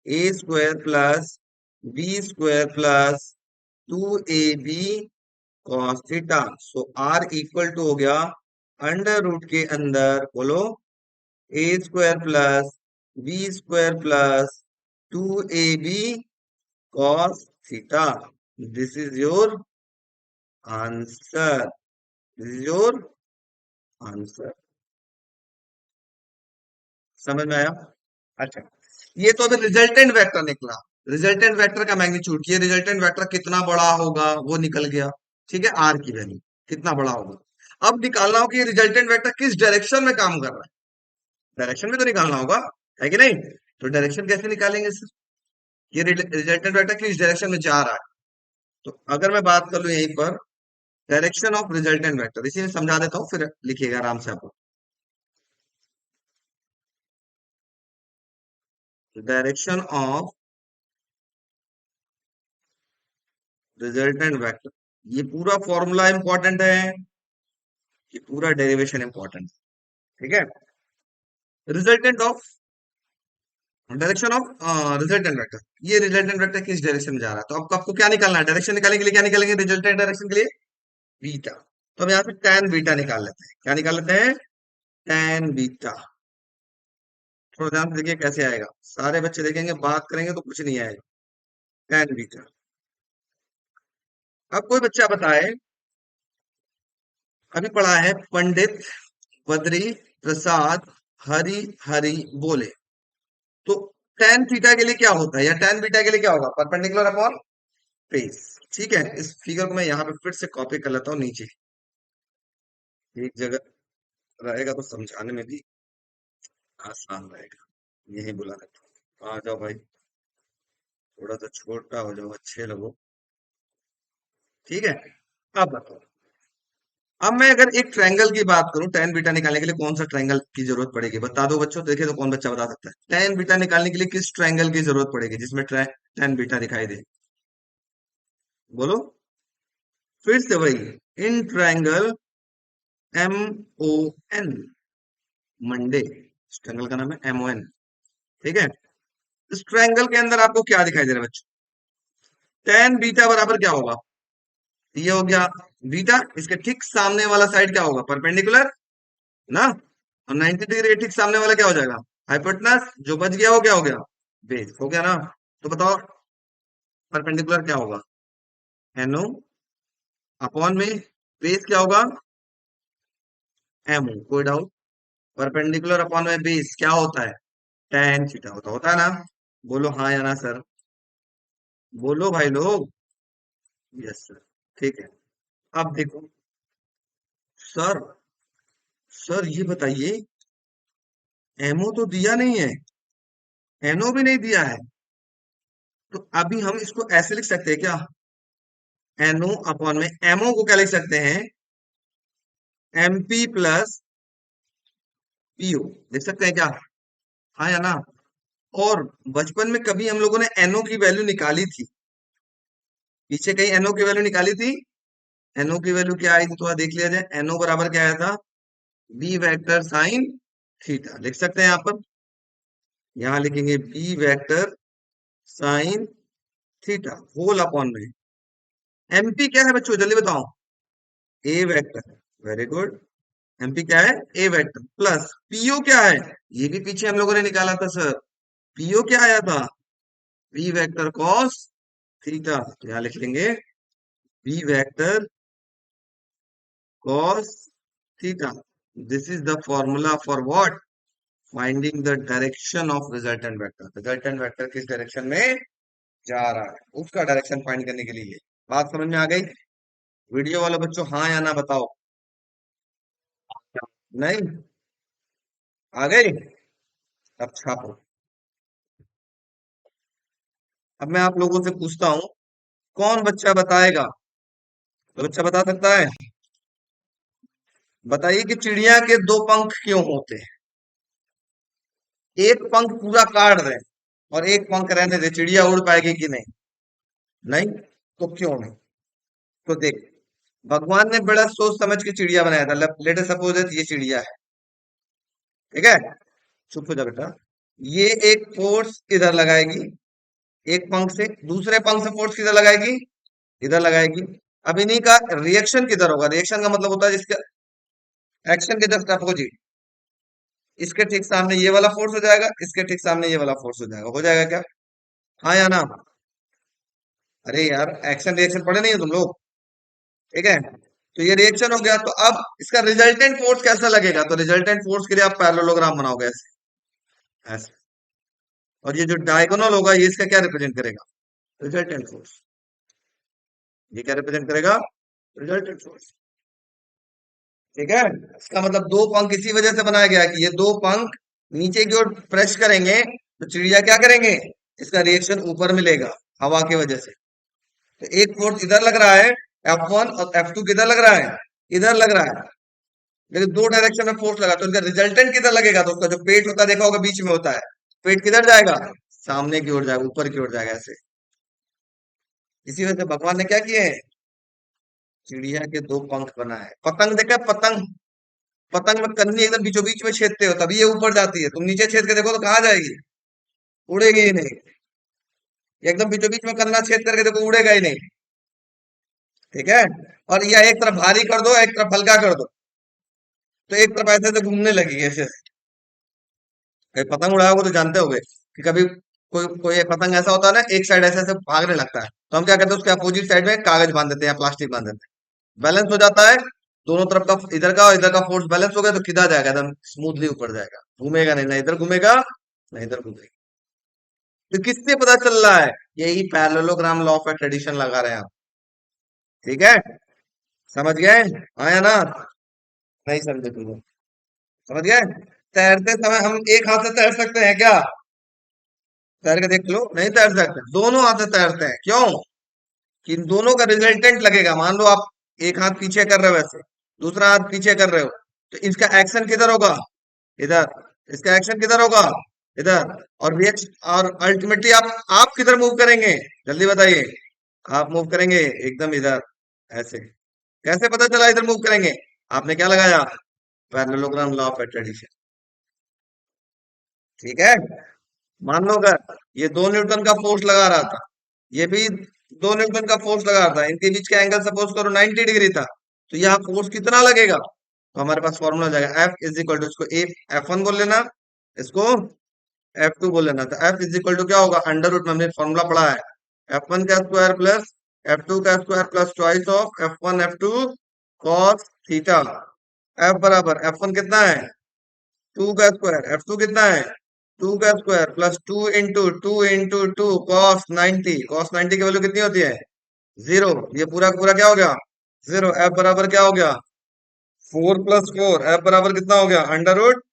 A square plus B square plus 2ab cos theta. So R equal to हो गया अंडर रूट के अंदर बोलो A square plus B square plus 2ab cos theta. This is your answer, this is your answer, समझ में आया। अच्छा, ये तो अभी रिजल्टेंट वेक्टर निकला, रिजल्टेंट वेक्टर का मैग्नीट्यूड, ये रिजल्टेंट वेक्टर कितना बड़ा होगा वो निकल गया, ठीक है, आर की वैल्यू कितना बड़ा होगा। अब निकालना हो कि ये रिजल्टेंट वेक्टर किस डायरेक्शन में काम कर रहा है, डायरेक्शन में तो निकालना होगा, है कि नहीं। तो डायरेक्शन कैसे निकालेंगे सर, ये रिजल्टेंट वेक्टर किस डायरेक्शन में जा रहा है। तो अगर मैं बात कर लूं यहीं पर डायरेक्शन ऑफ रिजल्टेंट वेक्टर, इसी में समझा देता हूँ फिर लिखिएगा आराम से आप, डायरेक्शन ऑफ रिजल्टेंट वेक्टर, ये पूरा फॉर्मूला इंपॉर्टेंट है, ये पूरा डेरिवेशन इंपॉर्टेंट, ठीक है। Resultant of direction of resultant vector, ये रिजल्टेंट वेक्टर किस डायरेक्शन में जा रहा है, तो आपको क्या निकालना है, डायरेक्शन निकालने के लिए क्या निकालेंगे, रिजल्टेंट डायरेक्शन के लिए बीटा। तो हम यहाँ से tan बीटा निकाल लेते हैं, क्या निकाल लेते हैं, tan बीटा। थोड़ा ध्यान से देखिए कैसे आएगा, सारे बच्चे देखेंगे बात करेंगे तो कुछ नहीं आएगा, tan बीटा। अब कोई बच्चा बताए, अभी पढ़ा है पंडित बद्री प्रसाद हरि हरि बोले, तो tan थीटा के लिए क्या होता है या tan बीटा के लिए क्या होगा, परपेंडिकुलर अपॉन फेस, ठीक है। इस फिगर को मैं यहाँ पे फिर से कॉपी कर लेता हूँ नीचे, एक जगह रहेगा तो समझाने में भी आसान रहेगा, यही बुला लेता हूँ, आ जाओ भाई, थोड़ा सा छोटा हो जाओ, अच्छे लगो, ठीक है। अब बताओ, अब मैं अगर एक ट्रायंगल की बात करूं, tan बीटा निकालने के लिए कौन सा ट्रायंगल की जरूरत पड़ेगी बता दो बच्चों, देखिए तो कौन बच्चा बता सकता है tan बीटा निकालने के लिए किस ट्रायंगल की जरूरत पड़ेगी जिसमें tan बीटा दिखाई दे, बोलो फिर से वही, in triangle M O N, Monday, इस ट्रायंगल का नाम है MON, ठीक है। इस ट्रायंगल के अंदर आपको क्या दिखाई दे रहा है बच्चों? टेन बीटा बराबर क्या होगा? ये हो गया बीटा, इसके ठीक सामने वाला साइड क्या होगा? परपेंडिकुलर ना। और 90 डिग्री के ठीक सामने वाला क्या हो जाएगा? हाइपोटेनस। जो बच गया वो क्या हो गया? बेस हो गया ना। तो बताओ परपेंडिकुलर क्या होगा? एनओ अपॉन में बेस क्या होगा? एमओ। कोई डाउट? परपेंडिकुलर अपॉन में बेस क्या होता है? टेन थीटा होता है ना। बोलो हाँ या ना सर, बोलो भाई लोग। Yes sir. ठीक है। अब देखो सर, सर ये बताइए, एमओ तो दिया नहीं है, एनओ भी नहीं दिया है, तो अभी हम इसको ऐसे लिख सकते हैं क्या? एनओ अपॉन में एमओ को क्या लिख सकते हैं? एमपी प्लस पीओ लिख सकते हैं क्या? हाँ या ना? और बचपन में कभी हम लोगों ने एनओ की वैल्यू निकाली थी? पीछे कहीं एनओ की वैल्यू निकाली थी? एनओ की वैल्यू क्या आई थी थोड़ा देख लिया जाए। एनओ बराबर क्या आया था? B vector sine theta. लिख सकते हैं यहाँ पर, यहाँ लिखेंगे B vector sine theta whole upon में एमपी क्या है बच्चों जल्दी बताओ? A vector. Very good. MP क्या है? ए वेक्टर प्लस पीओ क्या है? ये भी पीछे हम लोगों ने निकाला था सर। पीओ क्या आया था? B vector cos theta. तो यहाँ लिख लेंगे B vector cos theta. This is the formula for what? Finding the direction of resultant vector. Resultant vector किस डायरेक्शन में जा रहा है उसका डायरेक्शन फाइंड करने के लिए। बात समझ में आ गई? वीडियो वाले बच्चों हाँ या ना बताओ। नहीं आ गई? अब छापो। अब मैं आप लोगों से पूछता हूं, कौन बच्चा बताएगा? तो बच्चा बता सकता है? बताइए कि चिड़िया के दो पंख क्यों होते हैं? एक पंख पूरा काट दे और एक पंख रहने दे, चिड़िया उड़ पाएगी कि नहीं? नहीं। तो क्यों नहीं? तो देख, भगवान ने बड़ा सोच समझ के चिड़िया बनाया था। लेट सपोज ये चिड़िया है, ठीक है? चुप हो जा बेटा। ये एक फोर्स इधर लगाएगी, एक पंख से, दूसरे पंख से फोर्स किधर लगाएगी? इधर लगाएगी। अब इन्हीं का रिएक्शन किधर होगा? रिएक्शन का मतलब होता है जिसका एक्शन के जस्ट अपोजिट। इसके ठीक सामने ये वाला फोर्स हो जाएगा, इसके ठीक सामने ये वाला फोर्स हो जाएगा। हो जाएगा क्या? हाँ या ना? अरे यार एक्शन रिएक्शन पढ़े नहीं है तुम लोग? ठीक है, तो ये रिएक्शन हो गया। तो अब इसका रिजल्टेंट फोर्स कैसा लगेगा? तो रिजल्टेंट फोर्स के लिए आप पैरेललोग्राम बनाओगे ऐसे, ऐसे। और ये जो डायगोनल होगा ये इसका क्या रिप्रेजेंट करेगा? Resultant force. ये क्या रिप्रेजेंट करेगा? Resultant force. ठीक है, इसका मतलब दो पंख इसी वजह से बनाया गया है कि ये दो पंख नीचे की ओर प्रेस करेंगे तो चिड़िया क्या करेंगे? इसका रिएक्शन ऊपर मिलेगा हवा की वजह से। तो एक फोर्स इधर लग रहा है F1, और F2 किधर लग रहा है? इधर लग रहा है। लेकिन दो डायरेक्शन में फोर्स लगा तो इनका रिजल्टेंट किधर लगेगा? तो उसका जो पेट होता है देखा होगा बीच में होता है, पेट किधर जाएगा? सामने की ओर जाएगा, ऊपर की ओर जाएगा ऐसे। इसी वजह से भगवान ने क्या किए हैं? चिड़िया के दो पंख बनाए। पतंग देखा है? पतंग, पतंग में कन्नी एकदम बीचों बीच में छेदते हो तभी ये ऊपर जाती है। तुम नीचे छेद के देखो तो कहाँ जाएगी? उड़ेगी ही नहीं। ये एकदम बीचों बीच में कन्ना छेद करके देखो, उड़ेगा ही नहीं। ठीक है, और यह एक तरफ भारी कर दो एक तरफ हल्का कर दो तो एक तरफ ऐसे ऐसे घूमने लगेगी ऐसे। कहीं पतंग उड़ाया होगा तो जानते होगे कि कभी कोई कोई पतंग ऐसा होता है ना, एक साइड ऐसे ऐसे भागने लगता है, तो हम क्या करते हैं उसके अपोजिट साइड में कागज बांध देते हैं या प्लास्टिक बांध देते हैं, बैलेंस हो जाता है। दोनों तरफ का, इधर का और इधर का फोर्स बैलेंस हो गया तो किधर जाएगा? एकदम स्मूथली ऊपर जाएगा, घूमेगा नहीं, ना इधर घूमेगा ना इधर घूमेगा। तो किससे पता चल रहा है? यही पैरेललोग्राम लॉ ऑफ एट्रेडिशन लगा रहे हैं आप। ठीक है, समझ गए? आया ना? नहीं समझे तुम लोग? समझ गए? तैरते समय हम एक हाथ से तैर सकते हैं क्या? तैर के देख लो, नहीं तैर सकते। दोनों हाथ से तैरते हैं। क्यों? कि इन दोनों का रिजल्टेंट लगेगा। मान लो आप एक हाथ पीछे कर रहे हो ऐसे, दूसरा हाथ पीछे कर रहे हो, तो इसका एक्शन किधर होगा? इधर। इसका एक्शन किधर होगा? इधर। और रिएक्शन, और अल्टीमेटली आप किधर मूव करेंगे? जल्दी बताइए। आप मूव करेंगे एकदम इधर, ऐसे। कैसे पता चला इधर मूव करेंगे? आपने क्या लगाया? Parallelogram law of addition. ठीक है, मान लो अगर ये 2 न्यूटन का फोर्स लगा रहा था, ये भी 2 न्यूटन का फोर्स लगा रहा था, इनके बीच का एंगल सपोज करो 90 डिग्री था, तो यहाँ फोर्स कितना लगेगा? तो हमारे पास फॉर्मूला हो जाएगा F इज इक्वल टू, इसको F1 बोल लेना, इसको F2 बोल लेना। तो F इज इक्वल टू क्या होगा? अंडर रूट में हमने फॉर्मूला पढ़ा है, F1 का स्क्वायर प्लस F2 का square plus twice of F1 F2 cos theta. F बराबर F1 कितना है? 2 का स्क्वायर, F2 कितना है? 2 का square plus 2 into 2 cos 90, cos 90 की वैल्यू कितनी होती है? 0। ये पूरा का पूरा क्या हो गया? 0। F बराबर क्या हो गया? 4 + 4। F बराबर कितना हो गया? Under root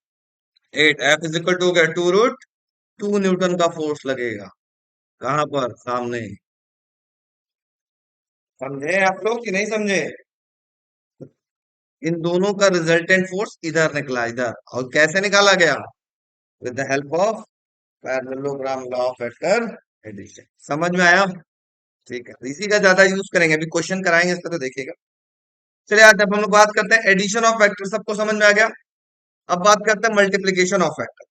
8। F is equal to हो गया 2 √2 न्यूटन का फोर्स लगेगा। कहां पर? सामने। समझे आप लोग कि नहीं समझे? इन दोनों का रिजल्टेंट फोर्स इधर निकला, इधर। और कैसे निकाला गया? With the help of parallelogram law of vector addition. समझ में आया? ठीक है, तो इसी का ज्यादा यूज करेंगे, अभी क्वेश्चन कराएंगे इसका तो देखिएगा। चलिए आज अब हम लोग बात करते हैं एडिशन ऑफ वेक्टर, सबको समझ में आ गया। अब बात करते हैं मल्टीप्लीकेशन ऑफ वेक्टर।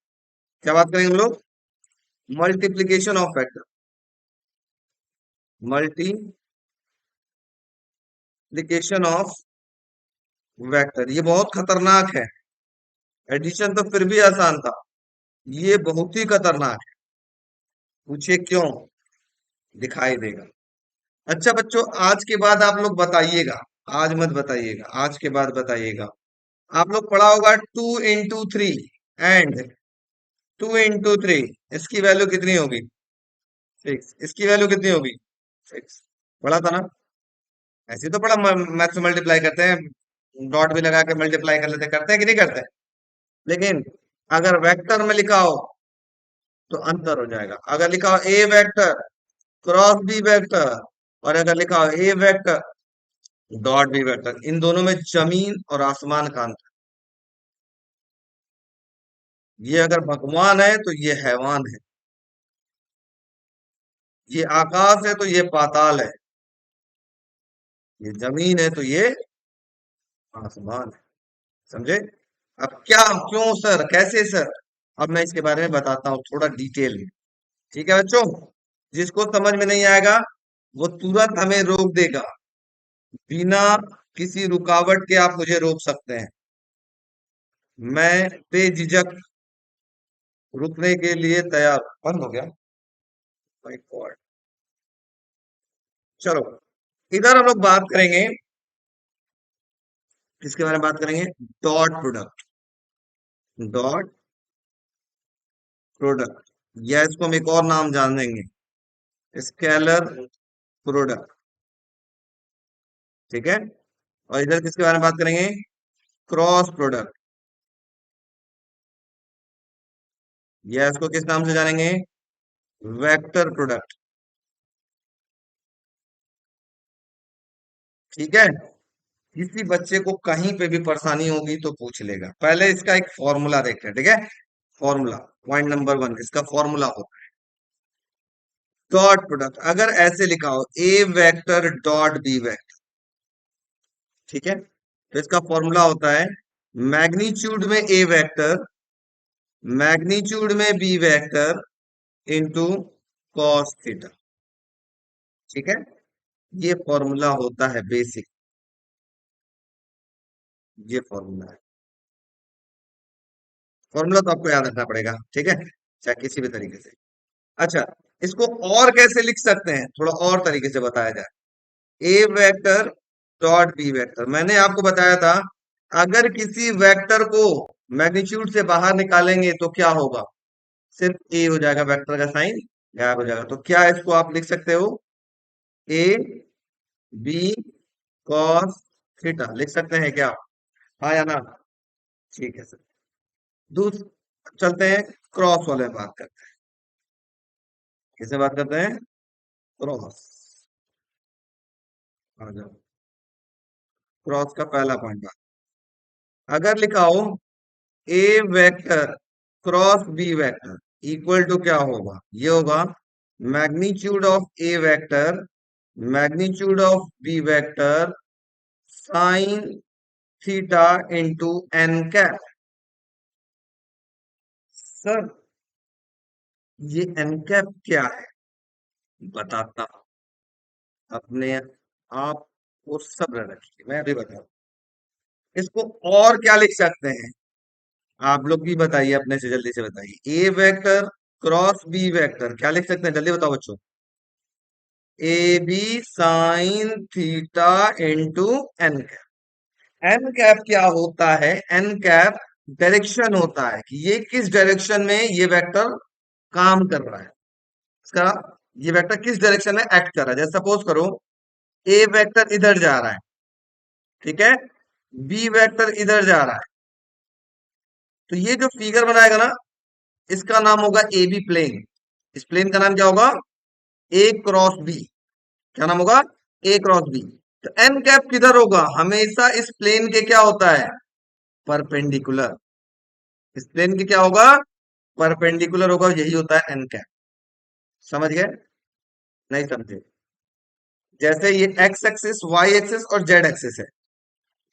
क्या बात करेंगे हम लोग? Multiplication of vector. Multiplication of vector ये बहुत खतरनाक है। एडिशन तो फिर भी आसान था, ये बहुत ही खतरनाक है। पूछे क्यों? दिखाई देगा। अच्छा बच्चों, आज के बाद आप लोग बताइएगा, आज मत बताइएगा, आज के बाद बताइएगा। आप लोग पढ़ा होगा 2 इंटू 3 एंड 2 इंटू 3, इसकी वैल्यू कितनी होगी? 6। इसकी वैल्यू कितनी होगी? 6। पढ़ा था ना? ऐसे तो पढ़ा, मैथ से मल्टीप्लाई करते हैं, डॉट भी लगा के मल्टीप्लाई कर लेते, करते हैं कि नहीं करते? लेकिन अगर वेक्टर में लिखा हो तो अंतर हो जाएगा। अगर लिखा हो A vector cross B vector, और अगर लिखा हो A vector dot B vector, इन दोनों में जमीन और आसमान का अंतर। ये अगर भगवान है तो ये हैवान है, ये आकाश है तो ये पाताल है, ये जमीन है तो ये आसमान है। समझे? अब क्या, क्यों सर, कैसे सर? अब मैं इसके बारे में बताता हूँ थोड़ा डिटेल में। ठीक है बच्चों, जिसको समझ में नहीं आएगा वो तुरंत हमें रोक देगा, बिना किसी रुकावट के आप मुझे रोक सकते हैं, मैं बेझिझक रुकने के लिए तैयार। बंद हो गया? My God. चलो, इधर हम लोग बात करेंगे, किसके बारे में बात करेंगे? Dot product. डॉट प्रोडक्ट, या इसको हम एक और नाम जान देंगे, स्केलर प्रोडक्ट। ठीक है, और इधर किसके बारे में बात करेंगे? क्रॉस प्रोडक्ट, या इसको किस नाम से जानेंगे? Vector product. ठीक है, किसी बच्चे को कहीं पे भी परेशानी होगी तो पूछ लेगा। पहले इसका एक फॉर्मूला देखते हैं, ठीक है? फॉर्मूला, पॉइंट नंबर 1, इसका फॉर्मूला होता है डॉट प्रोडक्ट। अगर ऐसे लिखा हो A vector dot B vector, ठीक है, तो इसका फॉर्मूला होता है मैग्नीट्यूड में ए वेक्टर, मैग्नीट्यूड में B vector into cos theta. ठीक है, ये फॉर्मूला होता है बेसिक, ये फॉर्मूला है। फॉर्मूला तो आपको याद रखना पड़ेगा, ठीक है, चाहे किसी भी तरीके से। अच्छा, इसको और कैसे लिख सकते हैं, थोड़ा और तरीके से बताया जाए। ए वेक्टर डॉट बी वेक्टर, मैंने आपको बताया था अगर किसी वेक्टर को मैग्नीट्यूड से बाहर निकालेंगे तो क्या होगा? सिर्फ ए हो जाएगा, वेक्टर का साइन गायब हो जाएगा। तो क्या इसको आप लिख सकते हो? ए बी कॉस थीटा लिख सकते हैं क्या? हाँ या ना? ठीक है सर। दूसरा चलते हैं, क्रॉस वाले बात करते हैं। किसे बात करते हैं? क्रॉस। आ जाओ, क्रॉस का पहला पॉइंट। अगर लिखा हो A vector cross B vector equal to क्या होगा? ये होगा magnitude of A vector, magnitude of B vector sine theta into N cap. Sir ये एन कैप क्या है बताता हूं। अपने आप को सब्र रखिए, मैं अभी बताऊं। इसको और क्या लिख सकते हैं, आप लोग भी बताइए, अपने से जल्दी से बताइए। A vector cross B vector क्या लिख सकते हैं, जल्दी बताओ बच्चों। A B sine theta into N cap. N cap क्या होता है, एन कैप डायरेक्शन होता है कि ये किस डायरेक्शन में ये वेक्टर काम कर रहा है। इसका ये वेक्टर किस डायरेक्शन में एक्ट कर रहा है। जैसे सपोज करो ए वेक्टर इधर जा रहा है, ठीक है, बी वेक्टर इधर जा रहा है, तो ये जो फिगर बनाएगा ना, इसका नाम होगा ए बी प्लेन। इस प्लेन का नाम क्या होगा, ए क्रॉस बी। क्या नाम होगा, ए क्रॉस बी। तो एन कैप किधर होगा, हमेशा इस प्लेन के क्या होता है, परपेंडिकुलर। इस प्लेन के क्या होगा, परपेंडिकुलर होगा, यही होता है एन कैप। समझ गए, नहीं समझे। जैसे ये एक्स एक्सिस, वाई एक्सिस और जेड एक्सिस है,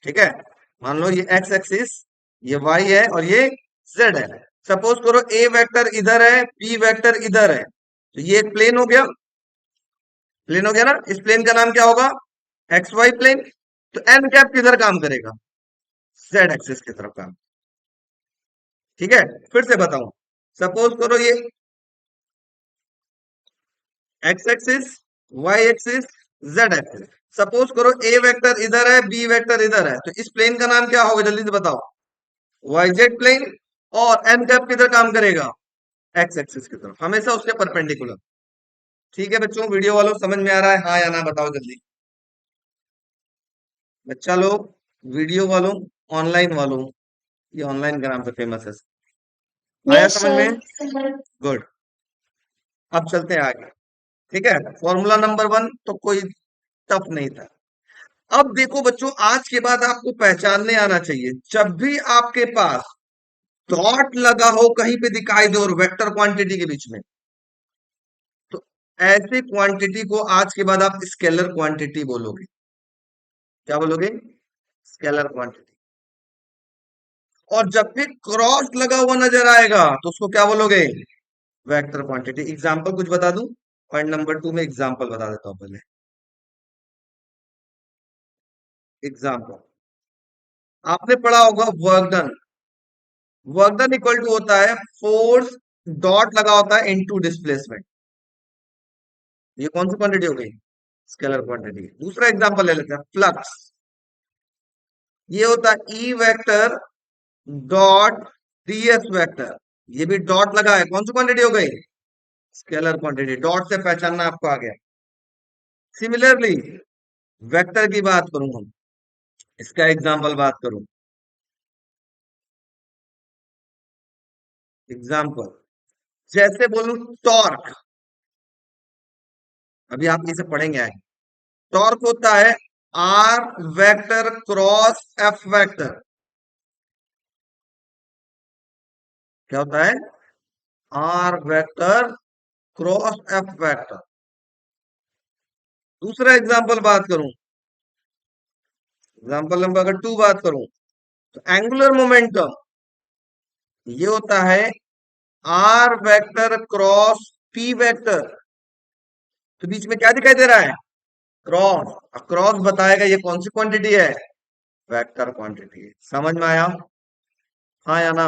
ठीक है। मान लो ये एक्स एक्सिस, ये वाई है और ये जेड है। सपोज करो ए वेक्टर इधर है, बी वेक्टर इधर है, तो ये एक प्लेन हो गया। प्लेन हो गया ना, इस प्लेन का नाम क्या होगा, एक्स वाई प्लेन। तो एन कैप किधर काम करेगा, जेड एक्सिस की तरफ काम। ठीक है, फिर से बताऊं। सपोज करो ये X axis, Y axis, Z axis. Suppose करो ए वेक्टर इधर है, बी वेक्टर इधर है, तो इस प्लेन का नाम क्या होगा, जल्दी से बताओ। Y Z plane. और एन कैप किधर काम करेगा, एक्स एक्सिस की तरफ, हमेशा उसके परपेंडिकुलर। ठीक है बच्चों, वीडियो वालों समझ में आ रहा है, हाँ या ना बताओ जल्दी। बच्चा लोग, वीडियो वालों, ऑनलाइन वालों, ये ऑनलाइन के नाम से फेमस है। आया यस समझ में, सर। गुड। अब चलते हैं आगे। ठीक है, फॉर्मूला नंबर 1 तो कोई टफ नहीं था। अब देखो बच्चों, आज के बाद आपको पहचानने आना चाहिए, जब भी आपके पास डॉट लगा हो कहीं पे दिखाई दे और वेक्टर क्वांटिटी के बीच में, तो ऐसे क्वांटिटी को आज के बाद आप स्केलर क्वांटिटी बोलोगे। क्या बोलोगे, स्केलर क्वांटिटी। और जब भी क्रॉस लगा हुआ नजर आएगा तो उसको क्या बोलोगे, वेक्टर क्वांटिटी। एग्जांपल कुछ बता दूं, पॉइंट नंबर 2 में एग्जांपल बता देता हूं पहले। एग्जांपल आपने पढ़ा होगा, work done. Work done equal to होता है फोर्स डॉट लगा होता है इनटू डिस्प्लेसमेंट। ये कौन सी क्वांटिटी हो गई, स्केलर क्वांटिटी। दूसरा एग्जांपल ले लेते हैं, फ्लक्स। ये होता है E vector dot DS vector. ये भी डॉट लगा है, कौन सी क्वांटिटी हो गई, स्केलर क्वांटिटी। डॉट से पहचानना आपको आ गया। सिमिलरली वेक्टर की बात करूं हम, इसका एग्जांपल बात करूं। एग्जांपल जैसे बोलूं टॉर्क, अभी आप इसे पढ़ेंगे आगे। टॉर्क होता है R vector cross F vector. क्या होता है, R vector cross F vector. दूसरा एग्जांपल बात करूं, एग्जांपल नंबर अगर 2 बात करूं, तो एंगुलर मोमेंटम ये होता है R vector cross P vector. तो बीच में क्या दिखाई दे रहा है, क्रॉस। क्रॉस बताएगा ये कौन सी क्वांटिटी है, वेक्टर क्वांटिटी है। समझ में आया, हाँ या ना।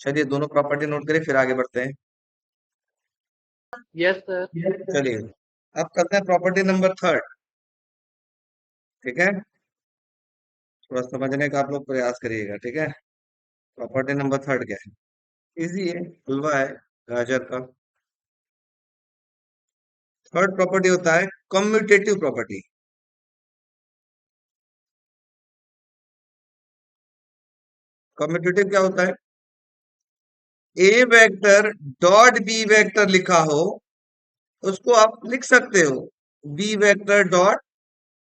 चलिए दोनों प्रॉपर्टी नोट करिए, फिर आगे बढ़ते हैं। Yes sir. चलिए अब करते हैं प्रॉपर्टी नंबर 3। ठीक है, थोड़ा समझने का आप लोग प्रयास करिएगा, ठीक है। प्रॉपर्टी नंबर 3 क्या है, इजी है, हलवा है गाजर का। थर्ड प्रॉपर्टी होता है कम्यूटेटिव प्रॉपर्टी। कम्यूटेटिव क्या होता है, A vector dot B vector लिखा हो, उसको आप लिख सकते हो B vector dot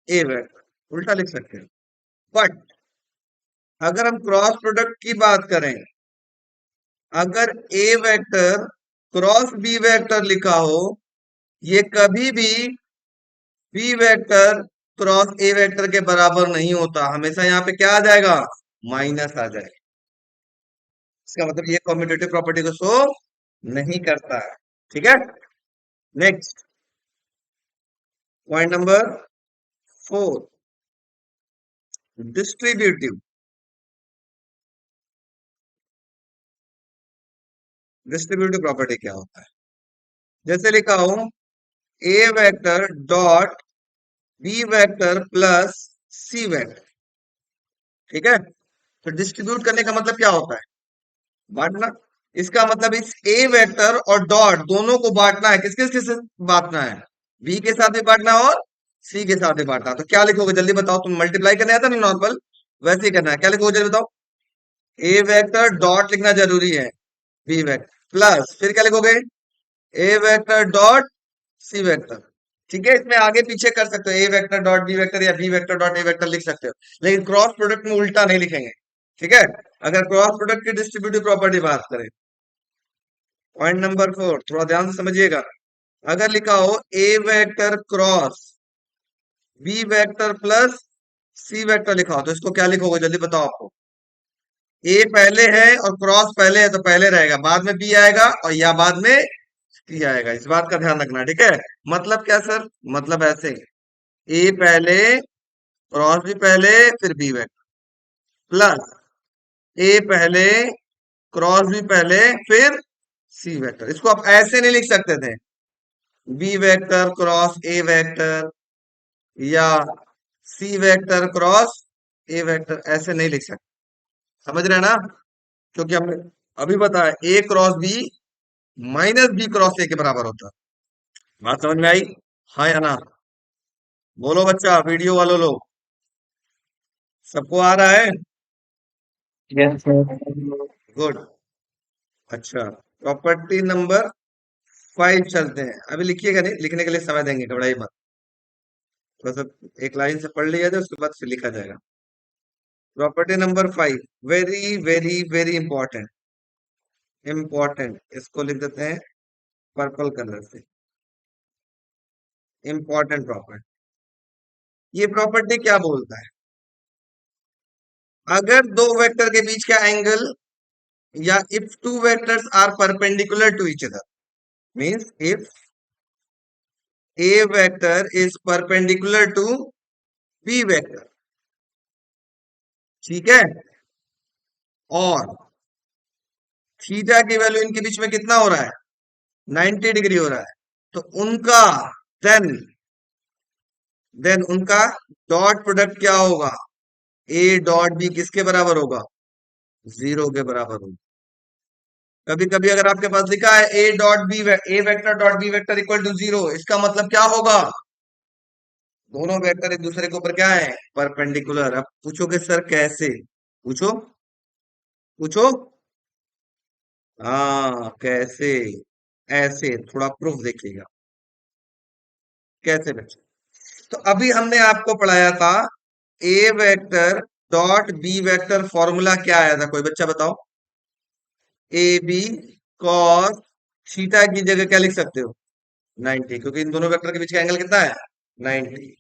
A vector, उल्टा लिख सकते हो। बट अगर हम क्रॉस प्रोडक्ट की बात करें, अगर A vector cross B vector लिखा हो, ये कभी भी B vector cross A vector के बराबर नहीं होता, हमेशा यहाँ पे क्या आ जाएगा, माइनस आ जाएगा। इसका मतलब ये कम्यूटेटिव प्रॉपर्टी को शो नहीं करता है। ठीक है, next point number 4, distributive. Distributive property क्या होता है? जैसे लिखा हूं, A vector dot B vector plus C vector. ठीक है, तो डिस्ट्रीब्यूट करने का मतलब क्या होता है? बांटना। इसका मतलब इस ए वेक्टर और डॉट दोनों को बांटना है। किस किस के साथ बांटना है? बी के साथ भी बांटना है और सी के साथ भी बांटना है। तो क्या लिखोगे जल्दी बताओ? तुम मल्टीप्लाई करने आता ना नॉर्मल, वैसे ही करना है। क्या लिखोगे जल्दी बताओ? ए वेक्टर डॉट लिखना जरूरी है, बी वेक्टर प्लस, फिर क्या लिखोगे? A vector dot C vector. ठीक है, इसमें आगे पीछे कर सकते हो, A vector dot B vector या B vector dot A vector लिख सकते हो, लेकिन क्रॉस प्रोडक्ट में उल्टा नहीं लिखेंगे। ठीक है, अगर क्रॉस प्रोडक्ट की डिस्ट्रीब्यूटिव प्रॉपर्टी बात करें, पॉइंट नंबर 4 थोड़ा ध्यान से समझिएगा। अगर लिखा हो A vector cross B vector plus C vector लिखा हो, तो इसको क्या लिखोगे जल्दी बताओ? आपको ए पहले है और क्रॉस पहले है, तो पहले रहेगा, बाद में बी आएगा और या बाद में सी आएगा। इस बात का ध्यान रखना। ठीक है, मतलब क्या सर? मतलब ऐसे, ए पहले, क्रॉस भी पहले, फिर बी वेक्टर प्लस ए पहले, क्रॉस भी पहले, फिर सी वेक्टर। इसको आप ऐसे नहीं लिख सकते थे, B vector cross A vector या C vector cross A vector, ऐसे नहीं लिख सकते। समझ रहे हैं ना? क्योंकि हमने अभी बताया A cross B minus B cross A के बराबर होता है। बात समझ में आई? हाँ या ना? बोलो बच्चा, वीडियो वालों लोग, सबको आ रहा है? Yes sir. गुड। अच्छा, प्रॉपर्टी नंबर 5 चलते हैं। अभी लिखिएगा नहीं, लिखने के लिए समय देंगे, घबराइए मत। थोड़ा सा एक लाइन से पढ़ लिया जाए, उसके बाद फिर लिखा जाएगा। Property number 5, very very very important. Important, इसको लिख देते हैं पर्पल कलर से, इंपॉर्टेंट प्रॉपर्टी। ये प्रॉपर्टी क्या बोलता है? अगर दो वेक्टर के बीच का एंगल, या if two vectors are perpendicular to each other, means if A vector is perpendicular to B vector, ठीक है, और थीटा की वैल्यू इनके बीच में कितना हो रहा है? 90 डिग्री हो रहा है, तो उनका देन उनका डॉट प्रोडक्ट क्या होगा? ए डॉट बी किसके बराबर होगा? 0 के बराबर होगा। कभी कभी अगर आपके पास लिखा है A dot B, A vector dot B vector equal to 0, इसका मतलब क्या होगा? दोनों वेक्टर एक दूसरे के ऊपर क्या है? परपेंडिकुलर। अब पूछोगे सर कैसे? पूछो, पूछो। हाँ, कैसे? ऐसे, थोड़ा प्रूफ देखिएगा कैसे बच्चे। तो अभी हमने आपको पढ़ाया था A vector dot B vector, formula क्या आया था? कोई बच्चा बताओ। ए बी कॉस थीटा की जगह क्या लिख सकते हो? 90, क्योंकि इन दोनों वेक्टर के बीच का एंगल कितना है? 90।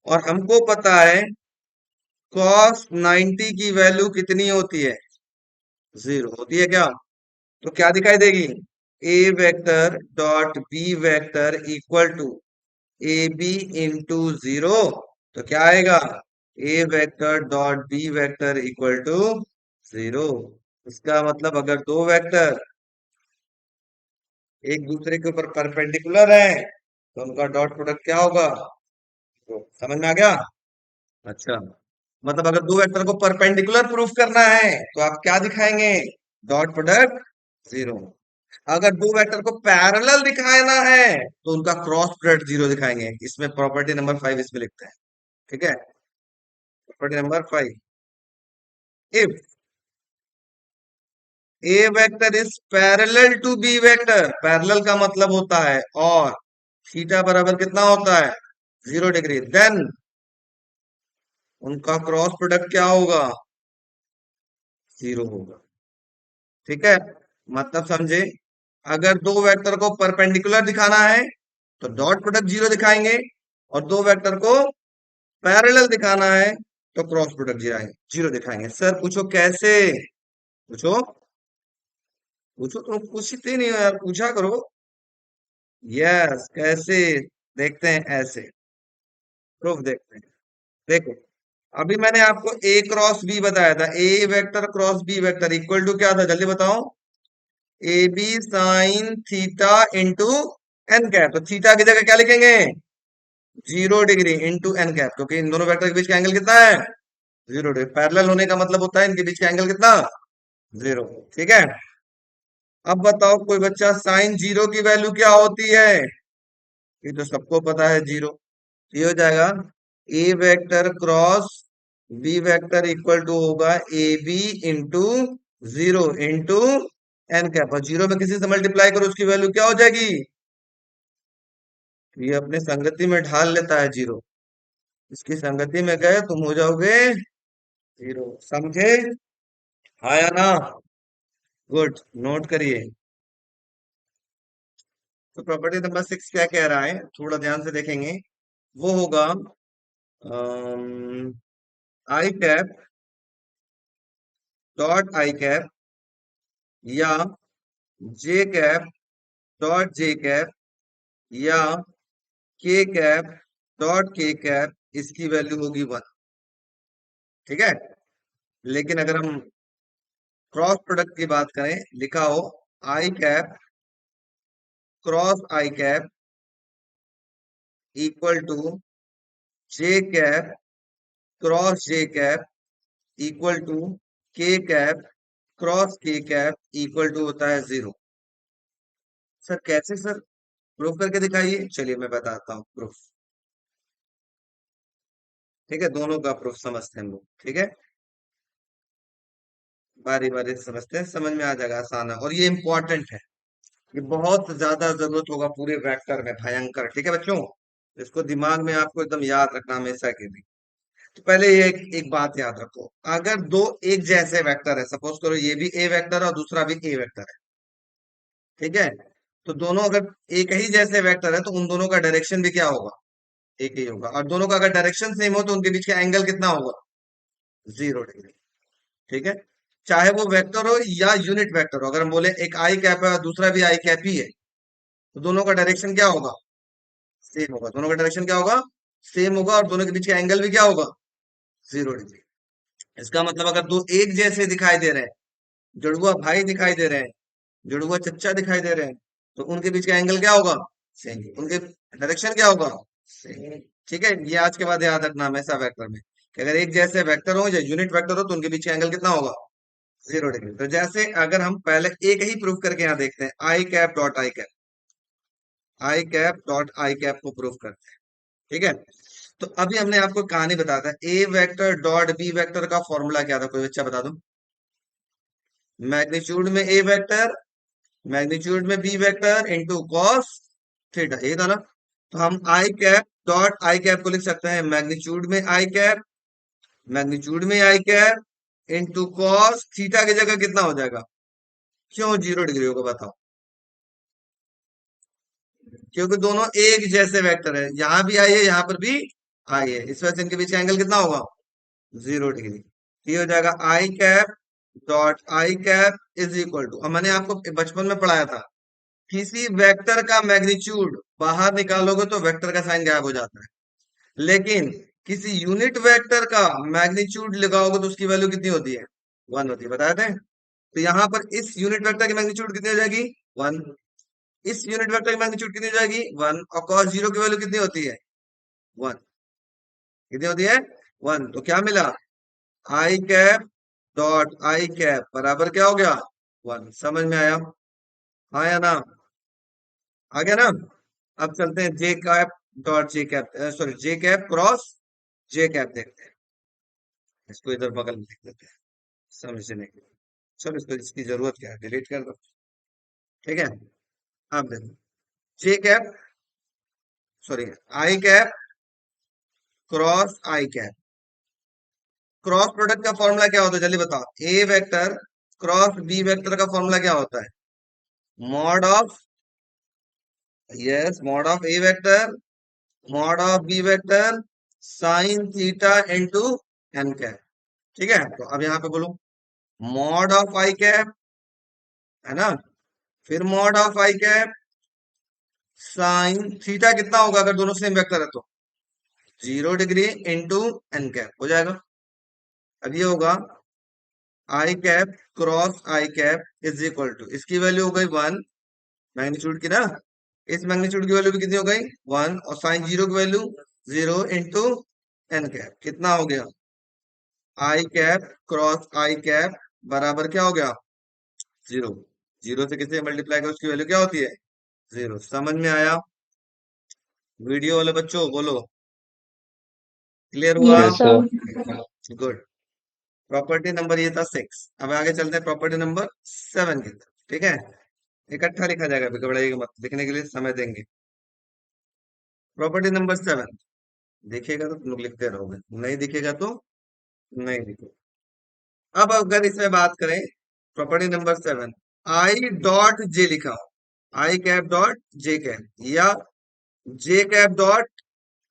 और हमको पता है cos 90 की वैल्यू कितनी होती है? 0 होती है क्या? तो क्या दिखाई देगी? A vector dot B vector equal to A B into 0। तो क्या आएगा? A vector dot B vector equal to 0। इसका मतलब अगर दो वेक्टर एक दूसरे के ऊपर परपेंडिकुलर है, तो उनका डॉट प्रोडक्ट क्या होगा? तो समझ में आ गया? अच्छा, मतलब अगर दो वेक्टर को परपेंडिकुलर प्रूफ करना है, तो आप क्या दिखाएंगे? Dot product 0। अगर दो वेक्टर को पैरेलल दिखाना है, तो उनका क्रॉस प्रोडक्ट 0 दिखाएंगे। इसमें प्रॉपर्टी नंबर 5 इसमें लिखते हैं। ठीक है, property number 5, if A vector is parallel to B vector, parallel का मतलब होता है और थीटा बराबर कितना होता है? 0 डिग्री, देन उनका क्रॉस प्रोडक्ट क्या होगा? 0 होगा। ठीक है, मतलब समझे? अगर दो वेक्टर को परपेंडिकुलर दिखाना है, तो डॉट प्रोडक्ट 0 दिखाएंगे, और दो वेक्टर को पैरेलल दिखाना है, तो क्रॉस प्रोडक्ट 0 दिखाएंगे। सर पूछो कैसे? पूछो। पूछो, तुम पूछते नहीं हो यार, पूछा करो। यस, कैसे? देखते हैं ऐसे, प्रूफ देखते हैं। देखो, अभी मैंने आपको ए क्रॉस बी बताया था, A vector cross B vector equal to क्या था, जल्दी बताओ। A B sine theta into N cap. तो थीटा की जगह क्या लिखेंगे? 0 डिग्री इंटू एन कैप, क्योंकि इन दोनों वेक्टर के बीच का एंगल कितना है? 0 डिग्री। पैरेलल होने का मतलब होता है इनके बीच का एंगल कितना? 0। ठीक है। अब बताओ कोई बच्चा, साइन 0 की वैल्यू क्या होती है? ये तो सबको पता है, 0। ये हो जाएगा A vector cross B vector equal to होगा A B into 0 into N cap. और 0 में किसी से मल्टीप्लाई करो, उसकी वैल्यू क्या हो जाएगी? ये अपने संगति में ढाल लेता है 0। इसकी संगति में गए तुम हो जाओगे 0। समझे? हाँ या ना? गुड, नोट करिए। तो प्रॉपर्टी नंबर 6 क्या कह रहा है, थोड़ा ध्यान से देखेंगे। वो होगा I cap dot I cap या जे कैप डॉट जे कैप या के कैप डॉट के कैप, इसकी वैल्यू होगी 1। ठीक है। लेकिन अगर हम क्रॉस प्रोडक्ट की बात करें, लिखा हो I cap cross I cap equal to J cap cross J cap equal to K cap cross K cap equal to होता है 0। सर कैसे सर? प्रूफ करके दिखाइए। चलिए मैं बताता हूँ प्रूफ। ठीक है, दोनों का प्रूफ समझते हैं हम लोग। ठीक है, बारी बारी से समझते हैं, समझ में आ जाएगा, आसान है और ये इंपॉर्टेंट है। ये बहुत ज्यादा जरूरत होगा पूरे वेक्टर में, भयंकर। ठीक है बच्चों, इसको दिमाग में आपको एकदम याद रखना हमेशा के लिए। तो पहले ये एक बात याद रखो, अगर दो एक जैसे वेक्टर है, सपोज करो ये भी ए वेक्टर है और दूसरा भी ए वेक्टर है। ठीक है। तो दोनों अगर एक ही जैसे वेक्टर है तो उन दोनों का डायरेक्शन भी क्या होगा? एक ही होगा। और दोनों का अगर डायरेक्शन सेम हो तो उनके बीच का एंगल कितना होगा? 0 डिग्री। ठीक है। चाहे वो वेक्टर हो या यूनिट वेक्टर हो, अगर हम बोले एक आई कैप है और दूसरा भी आई कैप ही है, तो दोनों का डायरेक्शन क्या होगा? सेम होगा। दोनों का डायरेक्शन क्या होगा? सेम होगा। और दोनों के बीच का एंगल भी क्या होगा? 0 डिग्री। इसका मतलब अगर दो एक जैसे दिखाई दे रहे हैं, जुड़वा भाई दिखाई दे रहे हैं, जुड़वा चच्चा दिखाई दे रहे हैं, तो उनके बीच का एंगल क्या होगा? सेम। उनके डायरेक्शन क्या होगा? सेम। ठीक है, ये आज के बाद याद रखना हमेशा वेक्टर में, कि अगर एक जैसे वेक्टर हो या यूनिट वेक्टर हो तो उनके बीच का एंगल कितना होगा? 0 डिग्री। तो जैसे अगर हम पहले एक ही प्रूफ करके यहाँ देखते हैं, I cap dot I cap, I cap dot I cap को प्रूफ करते हैं। ठीक है। तो अभी हमने आपको कहानी बताया था, A vector dot B vector का फॉर्मूला क्या था, कोई बच्चा बता दो। मैग्नीट्यूड में ए वेक्टर, मैग्नीट्यूड में B vector into cos theta, ये था ना। तो हम I cap dot I cap को लिख सकते हैं मैग्नीट्यूड में आई कैप, मैग्नीट्यूड में आई कैप इंटू कॉस थीटा की जगह कितना हो जाएगा? क्यों 0 डिग्री होगा बताओ? क्योंकि दोनों एक जैसे वेक्टर है, यहां भी आई है यहां पर भी आई है, इस वजह से इनके बीच का एंगल कितना होगा? 0 डिग्री। ये हो जाएगा I cap dot I cap is equal to, मैंने आपको बचपन में पढ़ाया था, किसी वेक्टर का मैग्नीट्यूड बाहर निकालोगे तो वेक्टर का साइन गायब हो जाता है, लेकिन किसी यूनिट वेक्टर का मैग्नीट्यूड लगाओगे तो उसकी वैल्यू कितनी होती है? 1 होती है, बताए थे। तो यहाँ पर इस यूनिट वेक्टर की मैग्नीट्यूड कितनी हो जाएगी? 1। इस यूनिट वेक्टर की मैग्नीट्यूड कितनी हो जाएगी? 1। और cos 0 की वैल्यू कितनी होती है? 1। कितनी होती है? 1। तो क्या मिला? आई कैप डॉट आई कैप बराबर क्या हो गया? 1। समझ में आया? हाँ या ना? आ गया ना? अब चलते हैं J cap dot J cap, sorry J cap cross J cap देखते हैं। इसको इधर बगल में लिख देते हैं समझने के लिए। चलो, इसको इसकी जरूरत क्या है, डिलीट कर दो। ठीक है। अब देखो, J cap, sorry I cap cross I cap, cross product का फॉर्मूला क्या होता है जल्दी बताओ। A vector cross B vector का फॉर्मूला क्या होता है? Mod of, yes, mod of A vector mod of B vector sine theta into N cap. ठीक है। तो अब यहाँ पे बोलो मॉड ऑफ आई कैप, है ना, फिर mod of I cap sine theta कितना होगा अगर दोनों सेम वेक्टर है तो 0 डिग्री इंटू एन कैप हो जाएगा। अब ये होगा I cap cross I cap is equal to, इसकी वैल्यू हो गई 1 मैग्नीट्यूड की ना, इस मैग्नीट्यूड की वैल्यू भी कितनी हो गई 1, और साइन 0 की वैल्यू 0 इंटू एन कैप कितना हो गया I cap cross I cap बराबर क्या हो गया 0। 0 से किसे मल्टीप्लाई करो उसकी वैल्यू क्या होती है 0। समझ में आया वीडियो वाले बच्चों बोलो, क्लियर हुआ? Yes, yes sir. Sir. Good. Property number ये था 6। अब आगे चलते हैं प्रॉपर्टी नंबर 7 की तरफ, ठीक है? इकट्ठा लिखा जाएगा, अभी घबराइएगा मत, लिखने के लिए समय देंगे। प्रॉपर्टी नंबर 7 दिखेगा तो तुम लोग लिखते रहोगे, नहीं दिखेगा तो नहीं लिखो। अब अगर इसमें बात करें property number 7, I dot J लिखा हो, I cap dot J cap, या जे कैप डॉट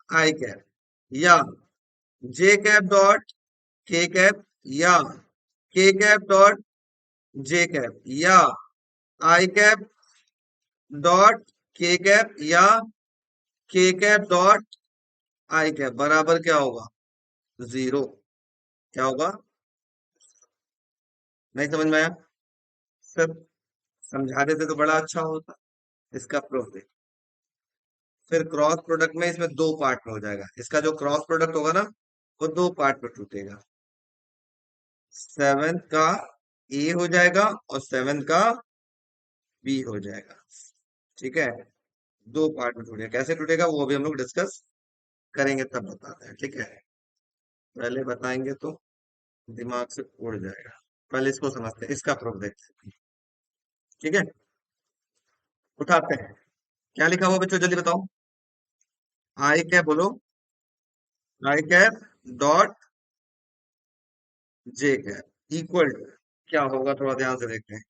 आई कैप, या जे कैप डॉट के कैप, या के कैप डॉट जे कैप, या आई कैप डॉट के कैप, या के कैप डॉट आई कैप बराबर क्या होगा 0। क्या होगा? नहीं समझ में आया सर? समझा देते तो बड़ा अच्छा होता। इसका प्रूफ दे, फिर क्रॉस प्रोडक्ट में इसमें दो पार्ट में हो जाएगा, इसका जो क्रॉस प्रोडक्ट होगा ना वो दो पार्ट में टूटेगा, 7 का ए हो जाएगा और 7 का बी हो जाएगा, ठीक है? दो पार्ट में टूटेगा, कैसे टूटेगा वो भी हम लोग डिस्कस करेंगे तब बताते हैं, ठीक है? पहले बताएंगे तो दिमाग से उड़ जाएगा, पहले इसको समझते हैं, इसका प्रूफ देखते हैं, ठीक है? उठाते हैं, क्या लिखा हुआ बच्चों जल्दी बताओ। आई कैप बोलो, I cap dot J cap equal to क्या होगा थोड़ा ध्यान से देखते हैं।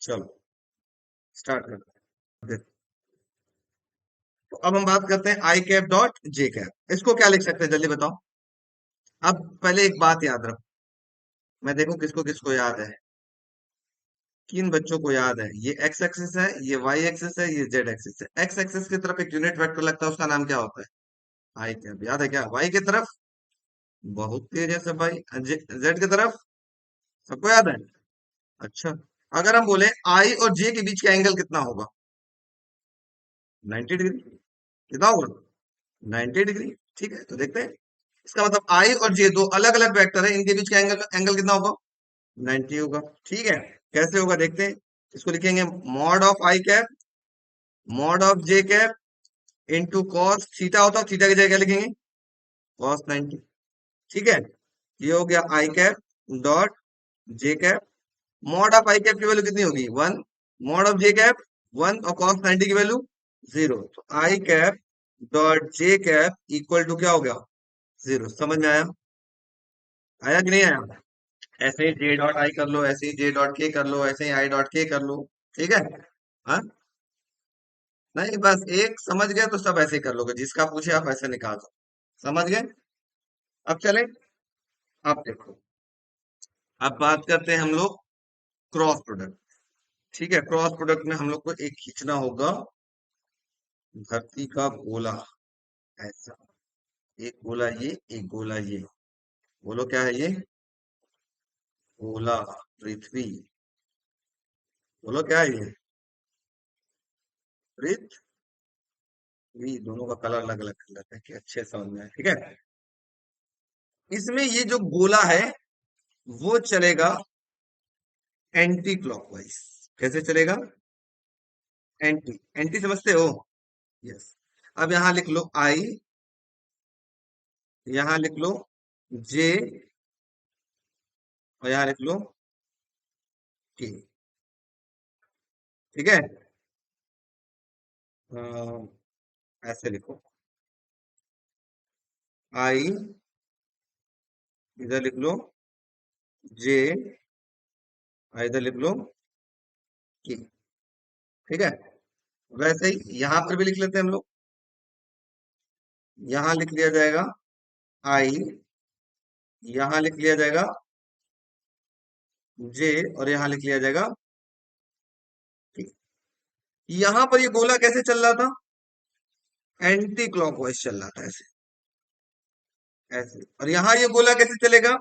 चलो स्टार्ट करते हैं। तो अब हम बात करते हैं I cap dot J cap, इसको क्या लिख सकते हैं जल्दी बताओ। अब पहले एक बात याद रखो, मैं देखूं किसको किसको याद है, किन बच्चों को याद है। ये एक्स एक्सिस है, ये वाई एक्सिस है, ये जेड एक्सिस है। एक्स एक्सिस की तरफ एक यूनिट वेक्टर लगता है, उसका नाम क्या होता है आई कैप, याद है क्या? वाई की तरफ बहुत तेज है सब भाई, जेड की तरफ सबको याद है? अच्छा, अगर हम बोले आई और जे के बीच का एंगल कितना होगा 90 डिग्री, कितना होगा 90 डिग्री, ठीक है? तो देखते हैं, इसका मतलब आई और जे दो अलग अलग वेक्टर है, इनके बीच का एंगल एंगल कितना होगा 90 होगा, ठीक है? कैसे होगा देखते हैं, इसको लिखेंगे mod of I cap mod of J cap into cos theta, होता है थीटा की जगह क्या लिखेंगे कॉस 90, ठीक है? ये हो गया I cap dot J cap, mod of I cap की वैल्यू कितनी होगी 1, मॉड ऑफ जे कैप 1 और कॉस 90 की वैल्यू 0, तो I cap dot J cap equal to क्या हो गया 0। समझ में आया? आया कि नहीं आया? ऐसे ही जे डॉट आई कर लो, ऐसे ही जे डॉट के कर लो, ऐसे ही आई डॉट के कर लो, ठीक है? हाँ, नहीं बस एक समझ गए तो सब ऐसे ही कर लोगे, जिसका पूछे आप ऐसे निकाल दो। समझ गए? अब चले, आप देखो, अब बात करते हैं हम लोग क्रॉस प्रोडक्ट, ठीक है? क्रॉस प्रोडक्ट में हम लोग को एक खींचना होगा धरती का गोला, ऐसा एक गोला ये, एक गोला ये, बोलो क्या है ये गोला पृथ्वी, बोलो क्या है ये पृथ्वी, दोनों का कलर अलग अलग कलर है कि अच्छे समझ में आए, ठीक है? इसमें ये जो गोला है वो चलेगा एंटी क्लॉकवाइज, कैसे चलेगा एंटी, एंटी समझते हो? यस। अब यहां लिख लो आई, यहां लिख लो जे, और यहां लिख लो के, ठीक है? अ, ऐसे लिखो आई, इधर लिख लो जे, इधर लिख लो के, ठीक है? वैसे ही यहां पर भी लिख लेते हैं हम लोग, यहां लिख लिया जाएगा आई, यहां लिख लिया जाएगा जे, और यहां लिख लिया जाएगा K। यहां पर ये गोला कैसे चल रहा था? एंटी क्लॉकवाइज चल रहा था, ऐसे ऐसे। और यहां ये गोला कैसे चलेगा?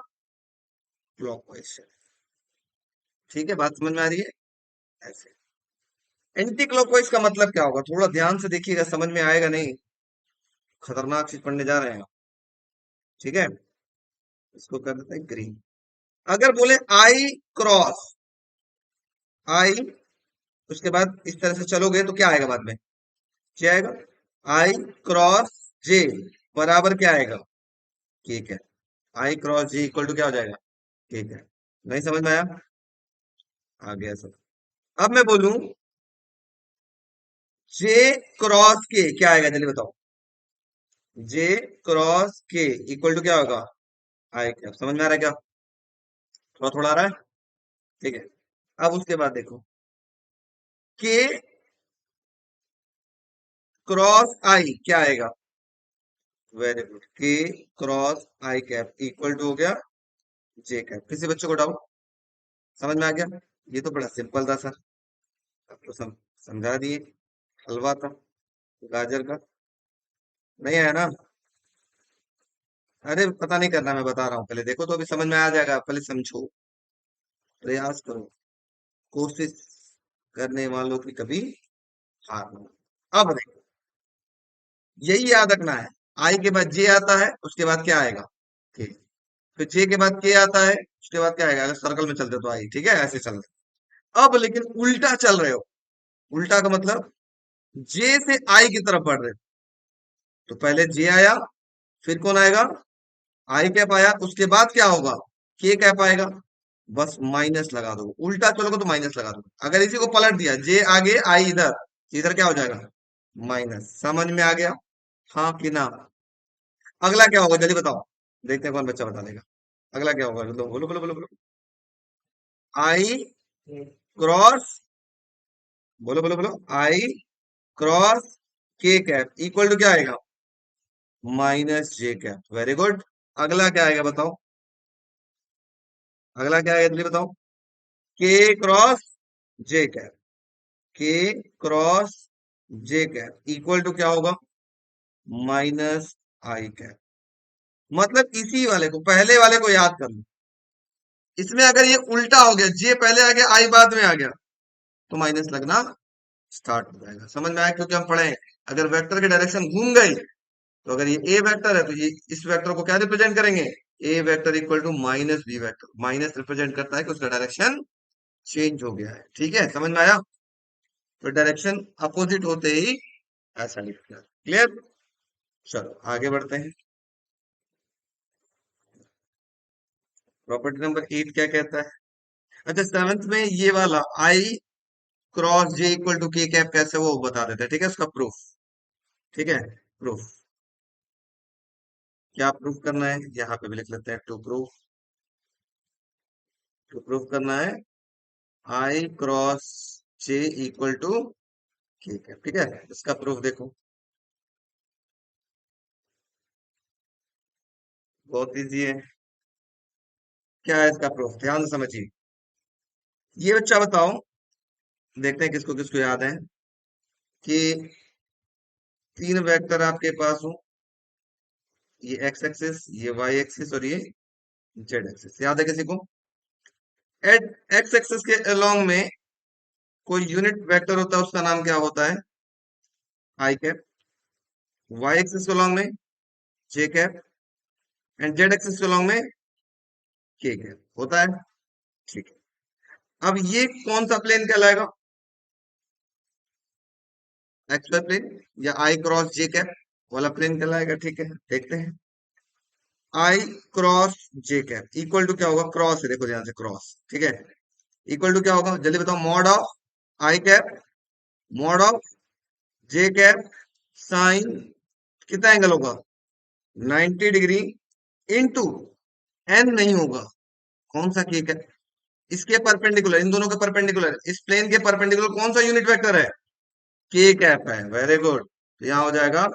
क्लॉकवाइज। ठीक है, बात समझ में आ रही है? ऐसे। एंटी क्लॉकवाइज का मतलब क्या होगा? थोड़ा ध्यान से देखिएगा, समझ में आएगा नहीं। खतरनाक चीज पढ़ने जा रहे हैं आप। ठीक है, इसको कर देते हैं ग्रीन। अगर बोले आई क्रॉस आई, उसके बाद इस तरह से चलोगे तो क्या आएगा बाद में? क्या आएगा? आई क्रॉस जे बराबर क्या आएगा? ठीक है, आई क्रॉस जे इक्वल टू क्या हो जाएगा? ठीक है, नहीं समझ में आया? आ गया सब। अब मैं बोलूं जे क्रॉस के क्या आएगा, जल्दी बताओ। जे क्रॉस के इक्वल टू क्या होगा? I cap. समझ में आ रहा है क्या? थोड़ा थोड़ा आ रहा है? ठीक है। अब उसके बाद देखो, के क्रॉस आई क्या आएगा? Very good, K cross I cap equal to हो गया जे कैप। किसी बच्चे को डाउट? समझ में आ गया? ये तो बड़ा सिंपल था सर, अब तो समझा दिए। हलवा था गाजर का। नहीं आया ना? अरे पता नहीं करना, मैं बता रहा हूँ, पहले देखो तो अभी समझ में आ जाएगा, पहले समझो, प्रयास करो। कोशिश करने वालों की कभी हार नहीं। अब देखो, यही याद रखना है। आई के बाद जे आता है, उसके बाद क्या आएगा? के। फिर जे के बाद के आता है, उसके बाद क्या आएगा? अगर सर्कल में चलते तो आई। ठीक है, ऐसे चल रहे। अब लेकिन उल्टा चल रहे हो। उल्टा का मतलब जे से आई की तरफ बढ़ रहे हो। तो पहले जे आया, फिर कौन आएगा? आई कैप आया, उसके बाद क्या होगा? के कैप आएगा। बस माइनस लगा दो, उल्टा चलोगे तो माइनस लगा दो। अगर इसी को पलट दिया, जे आगे आई इधर, तो इधर क्या हो जाएगा? माइनस। समझ में आ गया? हाँ कि ना? अगला क्या होगा जल्दी बताओ, देखते हैं कौन बच्चा बता देगा। अगला क्या होगा? बोलो बोलो बोलो बोलो बोलो। आई क्रॉस, बोलो बोलो बोलो, आई cross K cap equal to क्या आएगा? माइनस जे कैप। Very good. अगला क्या आएगा बताओ? अगला क्या आएगा जल्दी बताओ? K cross J cap, K cross J cap equal to क्या होगा? Minus I cap. मतलब इसी वाले को, पहले वाले को याद कर लो। इसमें अगर ये उल्टा हो गया, जे पहले आ गया आई बाद में आ गया, तो माइनस लगना स्टार्ट हो जाएगा। समझ में आया? क्योंकि हम पढ़े हैं, अगर वेक्टर की डायरेक्शन घूम गई, तो अगर ये ए वेक्टर है तो ये इस वेक्टर को क्या रिप्रेजेंट करेंगे? A vector equal to minus B vector. Minus represent करता है कि उसका डायरेक्शन चेंज हो गया है। ठीक है, समझ में आया? तो डायरेक्शन अपोजिट होते ही ऐसा लिखना। क्लियर? चलो आगे बढ़ते हैं। प्रॉपर्टी नंबर 8 क्या कहता है? अच्छा, सेवेंथ में ये वाला आई cross J equal to K cap कैसे, वो बता देते हैं। ठीक है, उसका प्रूफ। ठीक है, प्रूफ। क्या प्रूफ करना है? यहाँ पे भी लिख लेते हैं, टू प्रूफ। टू प्रूफ करना है आई cross J equal to K cap. ठीक है, इसका प्रूफ देखो, बहुत इजी है। क्या है इसका प्रूफ? ध्यान से समझिए। ये बच्चा बताओ, देखते हैं किसको किसको याद है, कि तीन वेक्टर आपके पास हो, ये एक्स एक्सिस, ये वाई एक्सिस, और ये जेड एक्सिस। याद है किसी को? एट एक्स एक्सिस के अलोंग में कोई यूनिट वेक्टर होता है, उसका नाम क्या होता है? आई कैप। वाई एक्सिस के अलोंग में जे कैप, एंड जेड एक्सिस के अलोंग में के कैप होता है। ठीक है, अब ये कौन सा प्लेन कहलाएगा? एक्स वाई प्लेन, या आई क्रॉस जे कैप वाला प्लेन कहलाएगा। ठीक है, देखते हैं। I cross J cap equal to क्या होगा? क्रॉस है, देखो ध्यान से, क्रॉस। ठीक है, इक्वल टू क्या होगा जल्दी बताओ? Mod of I cap, mod of J cap, sine कितना एंगल होगा? 90 डिग्री, इनटू एन नहीं होगा। कौन सा के कैप? इसके परपेंडिकुलर, इन दोनों के परपेंडिकुलर, इस प्लेन के परपेंडिकुलर कौन सा यूनिट वेक्टर है? के कैप है। वेरी गुड, तो यहां हो जाएगा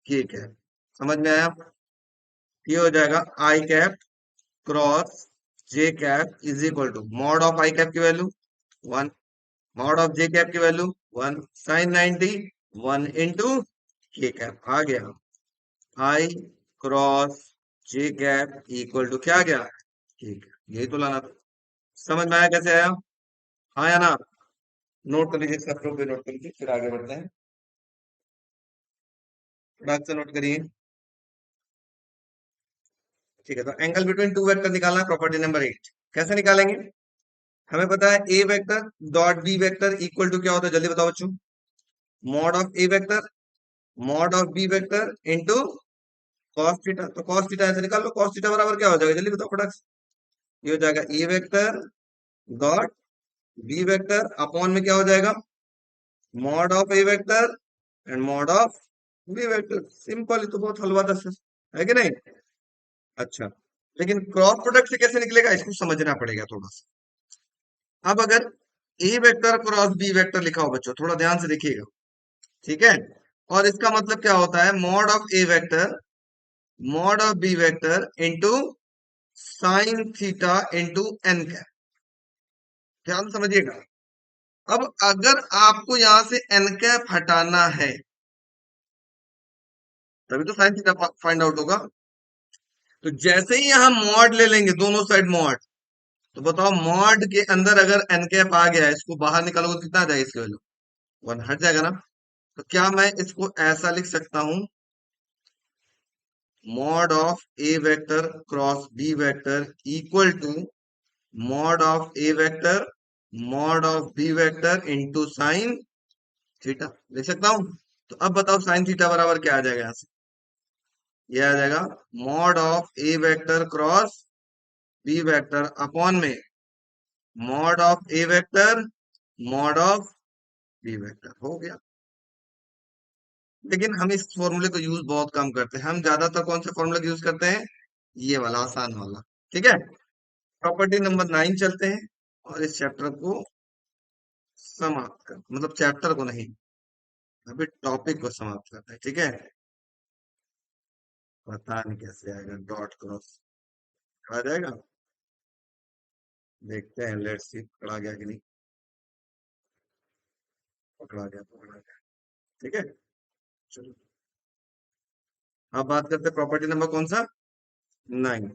के कैप। समझ में आया? ये हो जाएगा I cap cross J cap is equal to mod of I cap की value 1, mod of J cap की value 1, sine 90 1 into K cap आ गया I cross J cap equal to क्या आ गया, ठीक है यही तो लाना था। समझ में आया कैसे आया, हाँ या ना? नोट कर लीजिए, इसका प्रूफ भी नोट कर लीजिए, फिर आगे बढ़ते हैं। फटाक से नोट करिए। ठीक है, तो एंगल बिटवीन टू वेक्टर निकालना है, प्रॉपर्टी नंबर 8 कैसे निकालेंगे? हमें पता है A vector dot B vector equal to क्या होता है, जल्दी बताओ बच्चों। Mod of A vector mod of B vector into cos theta, तो कॉस थीटा ऐसे निकाल लो, कॉस थीटा बराबर क्या हो जाएगा, जल्दी बताओ फटाक से। ये हो जाएगा A vector dot B vector upon में क्या हो जाएगा, mod of A vector and mod of B vector. Simple, ये तो बहुत हलवा दस है कि नहीं? अच्छा, लेकिन क्रॉस प्रोडक्ट से कैसे निकलेगा, इसको समझना पड़ेगा थोड़ा सा। अब अगर A vector cross B vector लिखा हो बच्चों, थोड़ा ध्यान से देखिएगा, ठीक है? और इसका मतलब क्या होता है, mod of A vector mod of B vector into sine theta into N cap. ध्यान से समझिएगा। अब अगर आपको यहां से एन कैप हटाना है, तभी तो साइन थीटा फाइंड आउट होगा। तो जैसे ही यहां मॉड ले लेंगे, दोनों साइड मॉड, तो बताओ मॉड के अंदर अगर एन कैप आ गया है, इसको बाहर निकालोगे तो कितना आ जाएगा, इसकी वैल्यू 1 हट जाएगा ना। तो क्या मैं इसको ऐसा लिख सकता हूं, mod of A vector cross B vector equal to mod of A vector mod of B vector into sine theta, लिख सकता हूं? तो अब बताओ साइन थीटा बराबर क्या आ जाएगा यहां से, ये आ जाएगा mod of A vector cross B vector upon में mod of A vector mod of B vector, हो गया। लेकिन हम इस फॉर्मूले को यूज बहुत कम करते हैं, हम ज्यादातर कौन से फॉर्मूले यूज करते हैं, ये वाला आसान वाला। ठीक है, प्रॉपर्टी नंबर 9 चलते हैं और इस चैप्टर को समाप्त कर, मतलब चैप्टर को नहीं, अभी टॉपिक को समाप्त करते हैं। ठीक है, पता नहीं कैसे आएगा, डॉट क्रॉस आ जाएगा, देखते हैं, लेट्स सी पकड़ा गया कि नहीं। पकड़ा गया, पकड़ा गया। ठीक है, चलो अब बात करते हैं प्रॉपर्टी नंबर कौन सा, 9।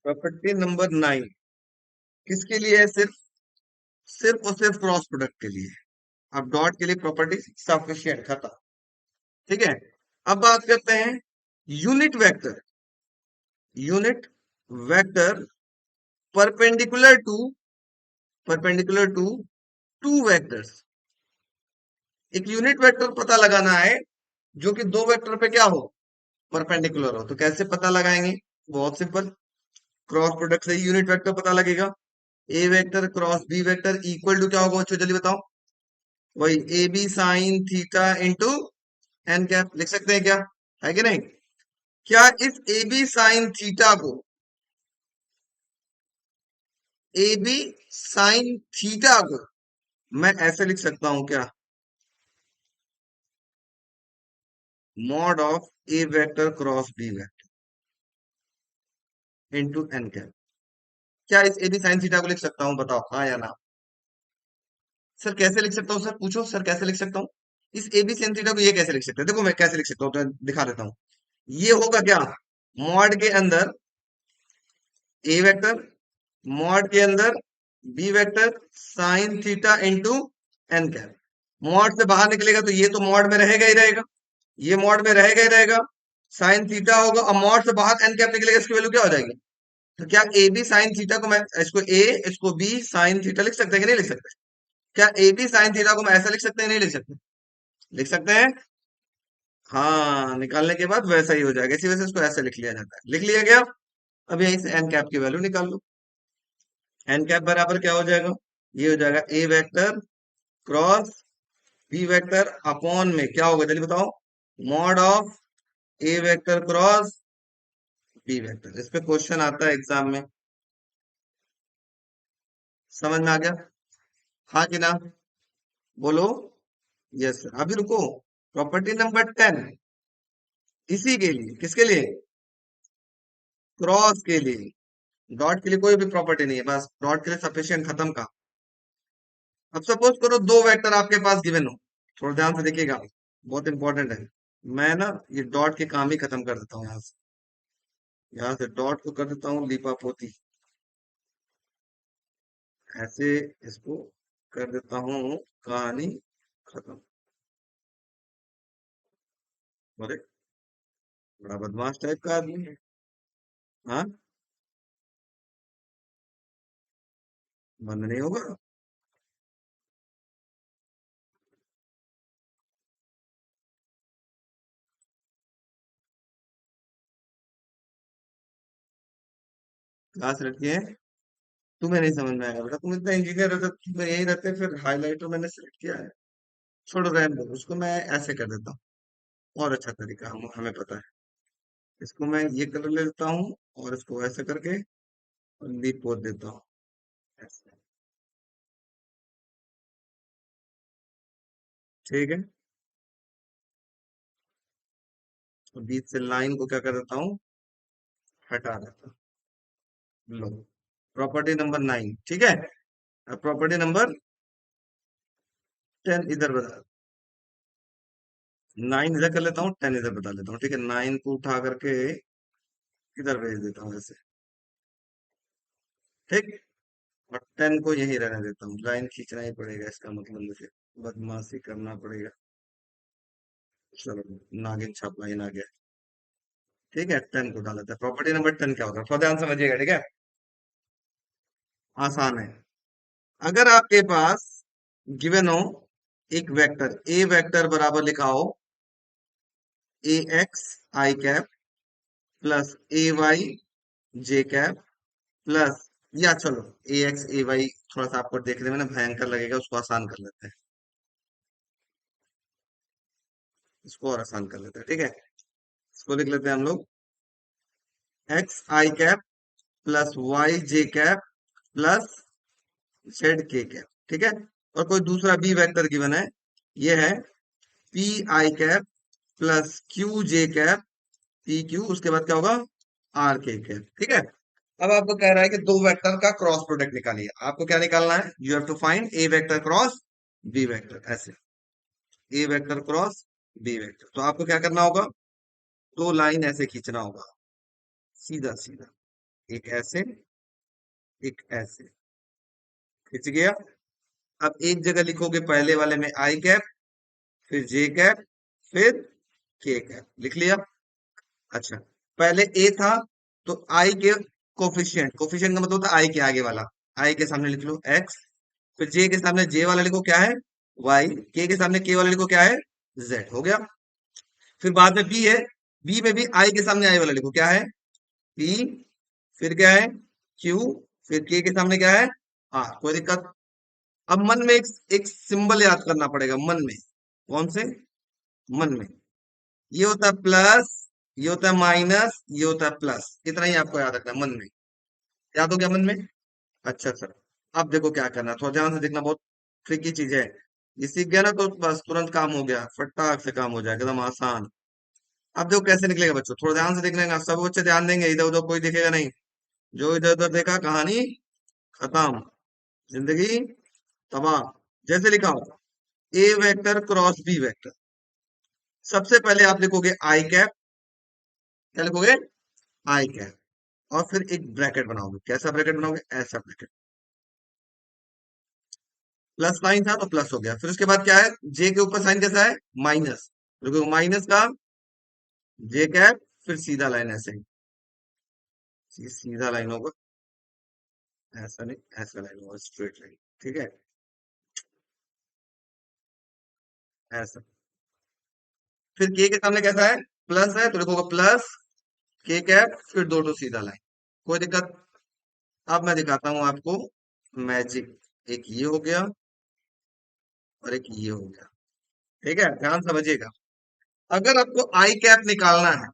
प्रॉपर्टी नंबर 9 किसके लिए है, सिर्फ सिर्फ और सिर्फ क्रॉस प्रोडक्ट के लिए। अब डॉट के लिए प्रॉपर्टी सफिशिएंट, खत्म। ठीक है, अब बात करते हैं unit vector. Unit vector perpendicular to two vectors. एक यूनिट वेक्टर पता लगाना है जो कि दो वेक्टर पे क्या हो, परपेंडिकुलर हो। तो कैसे पता लगाएंगे, बहुत सिंपल, क्रॉस प्रोडक्ट से ही यूनिट वेक्टर पता लगेगा। A vector cross B vector equal to क्या होगा बच्चों, जल्दी बताओ। वही A B sine theta into N cap, लिख सकते हैं क्या, है कि नहीं? क्या इस ए बी साइन थीटा को ए बी साइन थीटा को मैं ऐसे लिख सकता हूं क्या, mod of A vector cross B vector into N cap. क्या इस ए बी साइन थीटा को लिख सकता हूं, बताओ हाँ या ना? सर कैसे लिख सकता हूँ, सर पूछो सर कैसे लिख सकता हूँ? इस ए बी साइन थीटा को ये कैसे लिख सकते हैं, देखो मैं कैसे लिख सकता हूँ, तो दिखा देता हूँ। ये होगा क्या, मॉड के अंदर ए वेक्टर, मॉड के अंदर B vector sine theta into N cap. Mod से बाहर निकलेगा तो ये तो मॉड में रहेगा ही रहेगा, ये मॉड में रहेगा ही रहेगा, साइन थीटा होगा, और मॉड से बाहर एन कैप निकलेगा, इसकी वैल्यू क्या हो जाएगी? तो क्या ए बी साइन थीटा को मैं इसको ए इसको बी साइन थीटा लिख सकते हैं कि नहीं लिख सकते? क्या ए बी साइन थीटा को मैं ऐसा लिख सकते हैं, नहीं लिख सकते? लिख सकते हैं। हाँ, निकालने के बाद वैसा ही हो जाएगा, इसी वजह से इसको ऐसे लिख लिया जाता है। लिख लिया गया। अब यहीं से एन कैप की वैल्यू निकाल लो। एन कैप बराबर क्या हो जाएगा, ये हो जाएगा A vector cross B vector upon में क्या होगा, जल्दी बताओ, mod of A vector cross B vector. इस पे क्वेश्चन आता है एग्जाम में, समझ में आ गया, हाँ कि ना? बोलो यस। अभी रुको, प्रॉपर्टी नंबर 10 इसी के लिए, किसके लिए, क्रॉस के लिए, डॉट के लिए कोई भी प्रॉपर्टी नहीं है, बस डॉट के लिए सफिशिएंट, खत्म का। अब सपोज करो दो वेक्टर आपके पास गिवन हो, थोड़ा ध्यान से देखिएगा, बहुत इंपॉर्टेंट है। मैं ना ये डॉट के काम ही खत्म कर देता हूँ, यहाँ से डॉट को कर देता हूँ लीपा पोती, ऐसे इसको कर देता हूँ, कहानी खत्म। अरे बड़ा बदमाश टाइप का आदमी है। हाँ, बंद नहीं होगा। क्लास रखी है, तुम्हें नहीं समझ में आएगा बेटा, तुम इतना इंजीनियर रहते तुम यही रहते, फिर हाईलाइटर मैंने सेलेक्ट किया है। छोड़ो, रहने दो उसको, मैं ऐसे कर देता हूँ, और अच्छा तरीका हमें पता है। इसको मैं ये कलर ले लेता हूँ, और इसको ऐसे करके लीप पोत देता हूँ, ऐसे। ठीक है, तो बीच से लाइन को क्या कर देता हूँ, हटा देता हूँ। लो, प्रॉपर्टी नंबर 9, ठीक है। अब प्रॉपर्टी नंबर 10 इधर बता, 9 इधर कर लेता हूँ, 10 इधर बता लेता हूँ, ठीक है। 9 को उठा करके इधर भेज देता हूँ ऐसे, ठीक। और 10 को यही रहने देता हूँ, लाइन खींचना ही पड़ेगा, इसका मतलब मुझे बदमाशी करना पड़ेगा। चलो, नागिन छाप लाइन आ गया, ठीक है। 10 को डाल देता है, प्रॉपर्टी नंबर 10 क्या होगा, थोड़ा ध्यान समझिएगा, ठीक है। आसान है। अगर आपके पास गिवन हो एक वेक्टर, ए वेक्टर बराबर लिखा हो ए एक्स आई कैप प्लस ए वाई जे कैप प्लस, या चलो ए एक्स ए वाई थोड़ा सा आपको देखने में ना भयंकर लगेगा, उसको आसान कर लेते हैं, इसको और आसान कर लेते हैं, ठीक है। इसको लिख लेते हैं हम लोग एक्स आई कैप प्लस वाई जे कैप प्लस जेड के कैप, ठीक है। और कोई दूसरा बी वेक्टर गिवन है, ये है P I cap plus Q J cap P Q, उसके बाद क्या होगा, आर के कैप, ठीक है। अब आपको कह रहा है कि दो वेक्टर का क्रॉस प्रोडक्ट निकालिए, आपको क्या निकालना है, you have to find A vector cross B vector, ऐसे A vector cross B vector. तो आपको क्या करना होगा, दो लाइन ऐसे खींचना होगा, सीधा सीधा, एक ऐसे, एक ऐसे, खिंच गया। अब एक जगह लिखोगे पहले वाले में आई कैप, फिर जे कैप, फिर के कैप, लिख लिया। अच्छा, पहले ए था, तो आई के कोफिशिएंट, कोफिशिएंट का मतलब होता है आई के आगे वाला, आई के सामने लिख लो एक्स, फिर जे के सामने जे वाला लिखो क्या है, वाई, के सामने के वाला लिखो क्या है, जेड, हो गया। फिर बाद में बी है, बी में भी आई के सामने आई वाला लिखो क्या है, पी, फिर क्या है, क्यू, फिर के सामने क्या है, आर, कोई दिक्कत। अब मन में एक सिंबल याद करना पड़ेगा, मन में, कौन से, मन में, ये होता है प्लस, ये होता है माइनस, ये होता है प्लस, इतना ही आपको याद रखना है मन में। याद हो गया मन में, अच्छा सर। अब देखो क्या करना है, थोड़ा ध्यान से देखना, बहुत ट्रिकी चीज है। ये सीख गया ना तो बस तुरंत काम हो गया, फटाक से काम हो जाएगा, एकदम आसान। अब देखो कैसे निकलेगा बच्चों, थोड़ा ध्यान से देखने का, सब बच्चे ध्यान देंगे, इधर उधर कोई दिखेगा नहीं, जो इधर उधर देखा कहानी खत्म, जिंदगी तबाह। जैसे लिखा हो A vector cross B vector, सबसे पहले आप लिखोगे आई कैप, क्या लिखोगे, आई कैप, और फिर एक ब्रैकेट बनाओगे, कैसा ब्रैकेट बनाओगे, ऐसा ब्रैकेट, प्लस साइन था तो प्लस हो गया, फिर उसके बाद क्या है, जे के ऊपर साइन कैसा है, माइनस, देखो माइनस का जे कैप, फिर सीधा लाइन ऐसे ही, सीधा लाइन होगा, ऐसा नहीं, ऐसा लाइन होगा, स्ट्रेट लाइन, ठीक है, ऐसा। फिर के सामने कैसा है, प्लस है, तो लिखोगे प्लस के कैप, फिर दो तो सीधा लाइन, कोई दिक्कत। अब मैं दिखाता हूं आपको मैजिक, एक ये हो गया और एक ये हो गया, ठीक है, ध्यान समझिएगा। अगर आपको आई कैप निकालना है,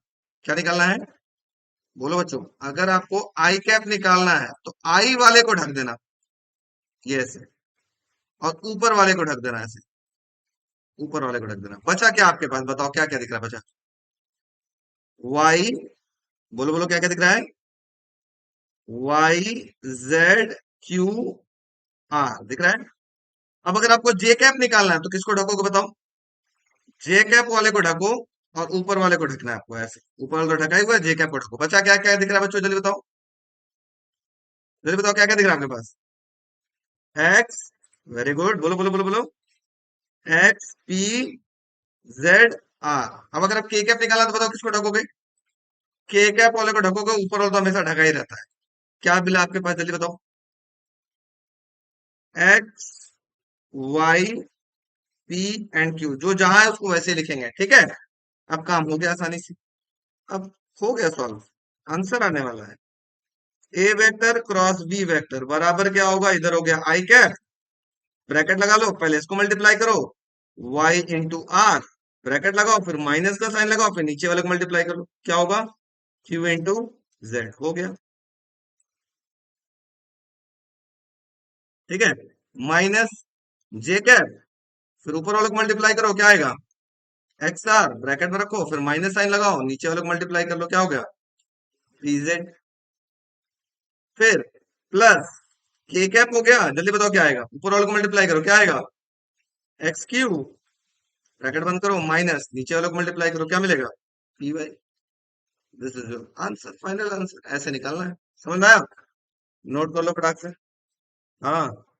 क्या निकालना है, बोलो बच्चों, अगर आपको आई कैप निकालना है तो आई वाले को ढक देना, ये ऐसे, और ऊपर वाले को ढक देना ऐसे, ऊपर वाले को ढक देना। बचा क्या आपके पास, बताओ क्या क्या दिख रहा है, बचा वाई, बोलो बोलो क्या क्या दिख रहा है, वाई जेड क्यू आर दिख रहा है। अब अगर आपको जे कैप निकालना है तो किसको ढकोगे बताओ? जे कैप वाले को ढको और ऊपर वाले को ढकना है आपको ऐसे। ऊपर वाले तो ढका ही हुआ है, जे कैप को ढको। बचा क्या क्या दिख रहा है बच्चों? जल्दी बताओ, जल्दी बताओ क्या क्या दिख रहा है आपके पास? एक्स, वेरी गुड, बोलो बोलो बोलो बोलो। X P Z R. अब अगर आप के कैप निकालना तो बताओ किसको ढकोगे? के कैप वाले को ढकोगे, ऊपर वाला तो हमेशा ढका ही रहता है। क्या मिला आपके पास? जल्दी बताओ। X Y P and Q, जो जहां है उसको वैसे ही लिखेंगे, ठीक है। अब काम हो गया आसानी से। अब हो गया सॉल्व, आंसर आने वाला है। A vector cross B vector बराबर क्या होगा? इधर हो गया आई कैप, ब्रैकेट लगा लो, पहले इसको मल्टीप्लाई करो, y इंटू आर, ब्रैकेट लगाओ, फिर माइनस का साइन लगाओ, फिर नीचे वाले को मल्टीप्लाई करो, क्या होगा? q इंटू जेड हो गया, ठीक है। माइनस जे कैप, फिर ऊपर वाले को मल्टीप्लाई करो, क्या आएगा? एक्स आर, ब्रैकेट में रखो, फिर माइनस साइन लगाओ, नीचे वाले को मल्टीप्लाई कर लो, क्या हो गया? pz। फिर प्लस के कैप हो गया, जल्दी बताओ क्या आएगा? ऊपर वाले को मल्टीप्लाई करो, क्या आएगा? एक्स क्यू, ब्रैकेट बंद करो, माइनस नीचे वाले को मल्टीप्लाई करो, क्या मिलेगा? P Y. This is your answer, final answer. ऐसे निकालना है, समझ में आया? नोट कर लो फटाक से। हाँ।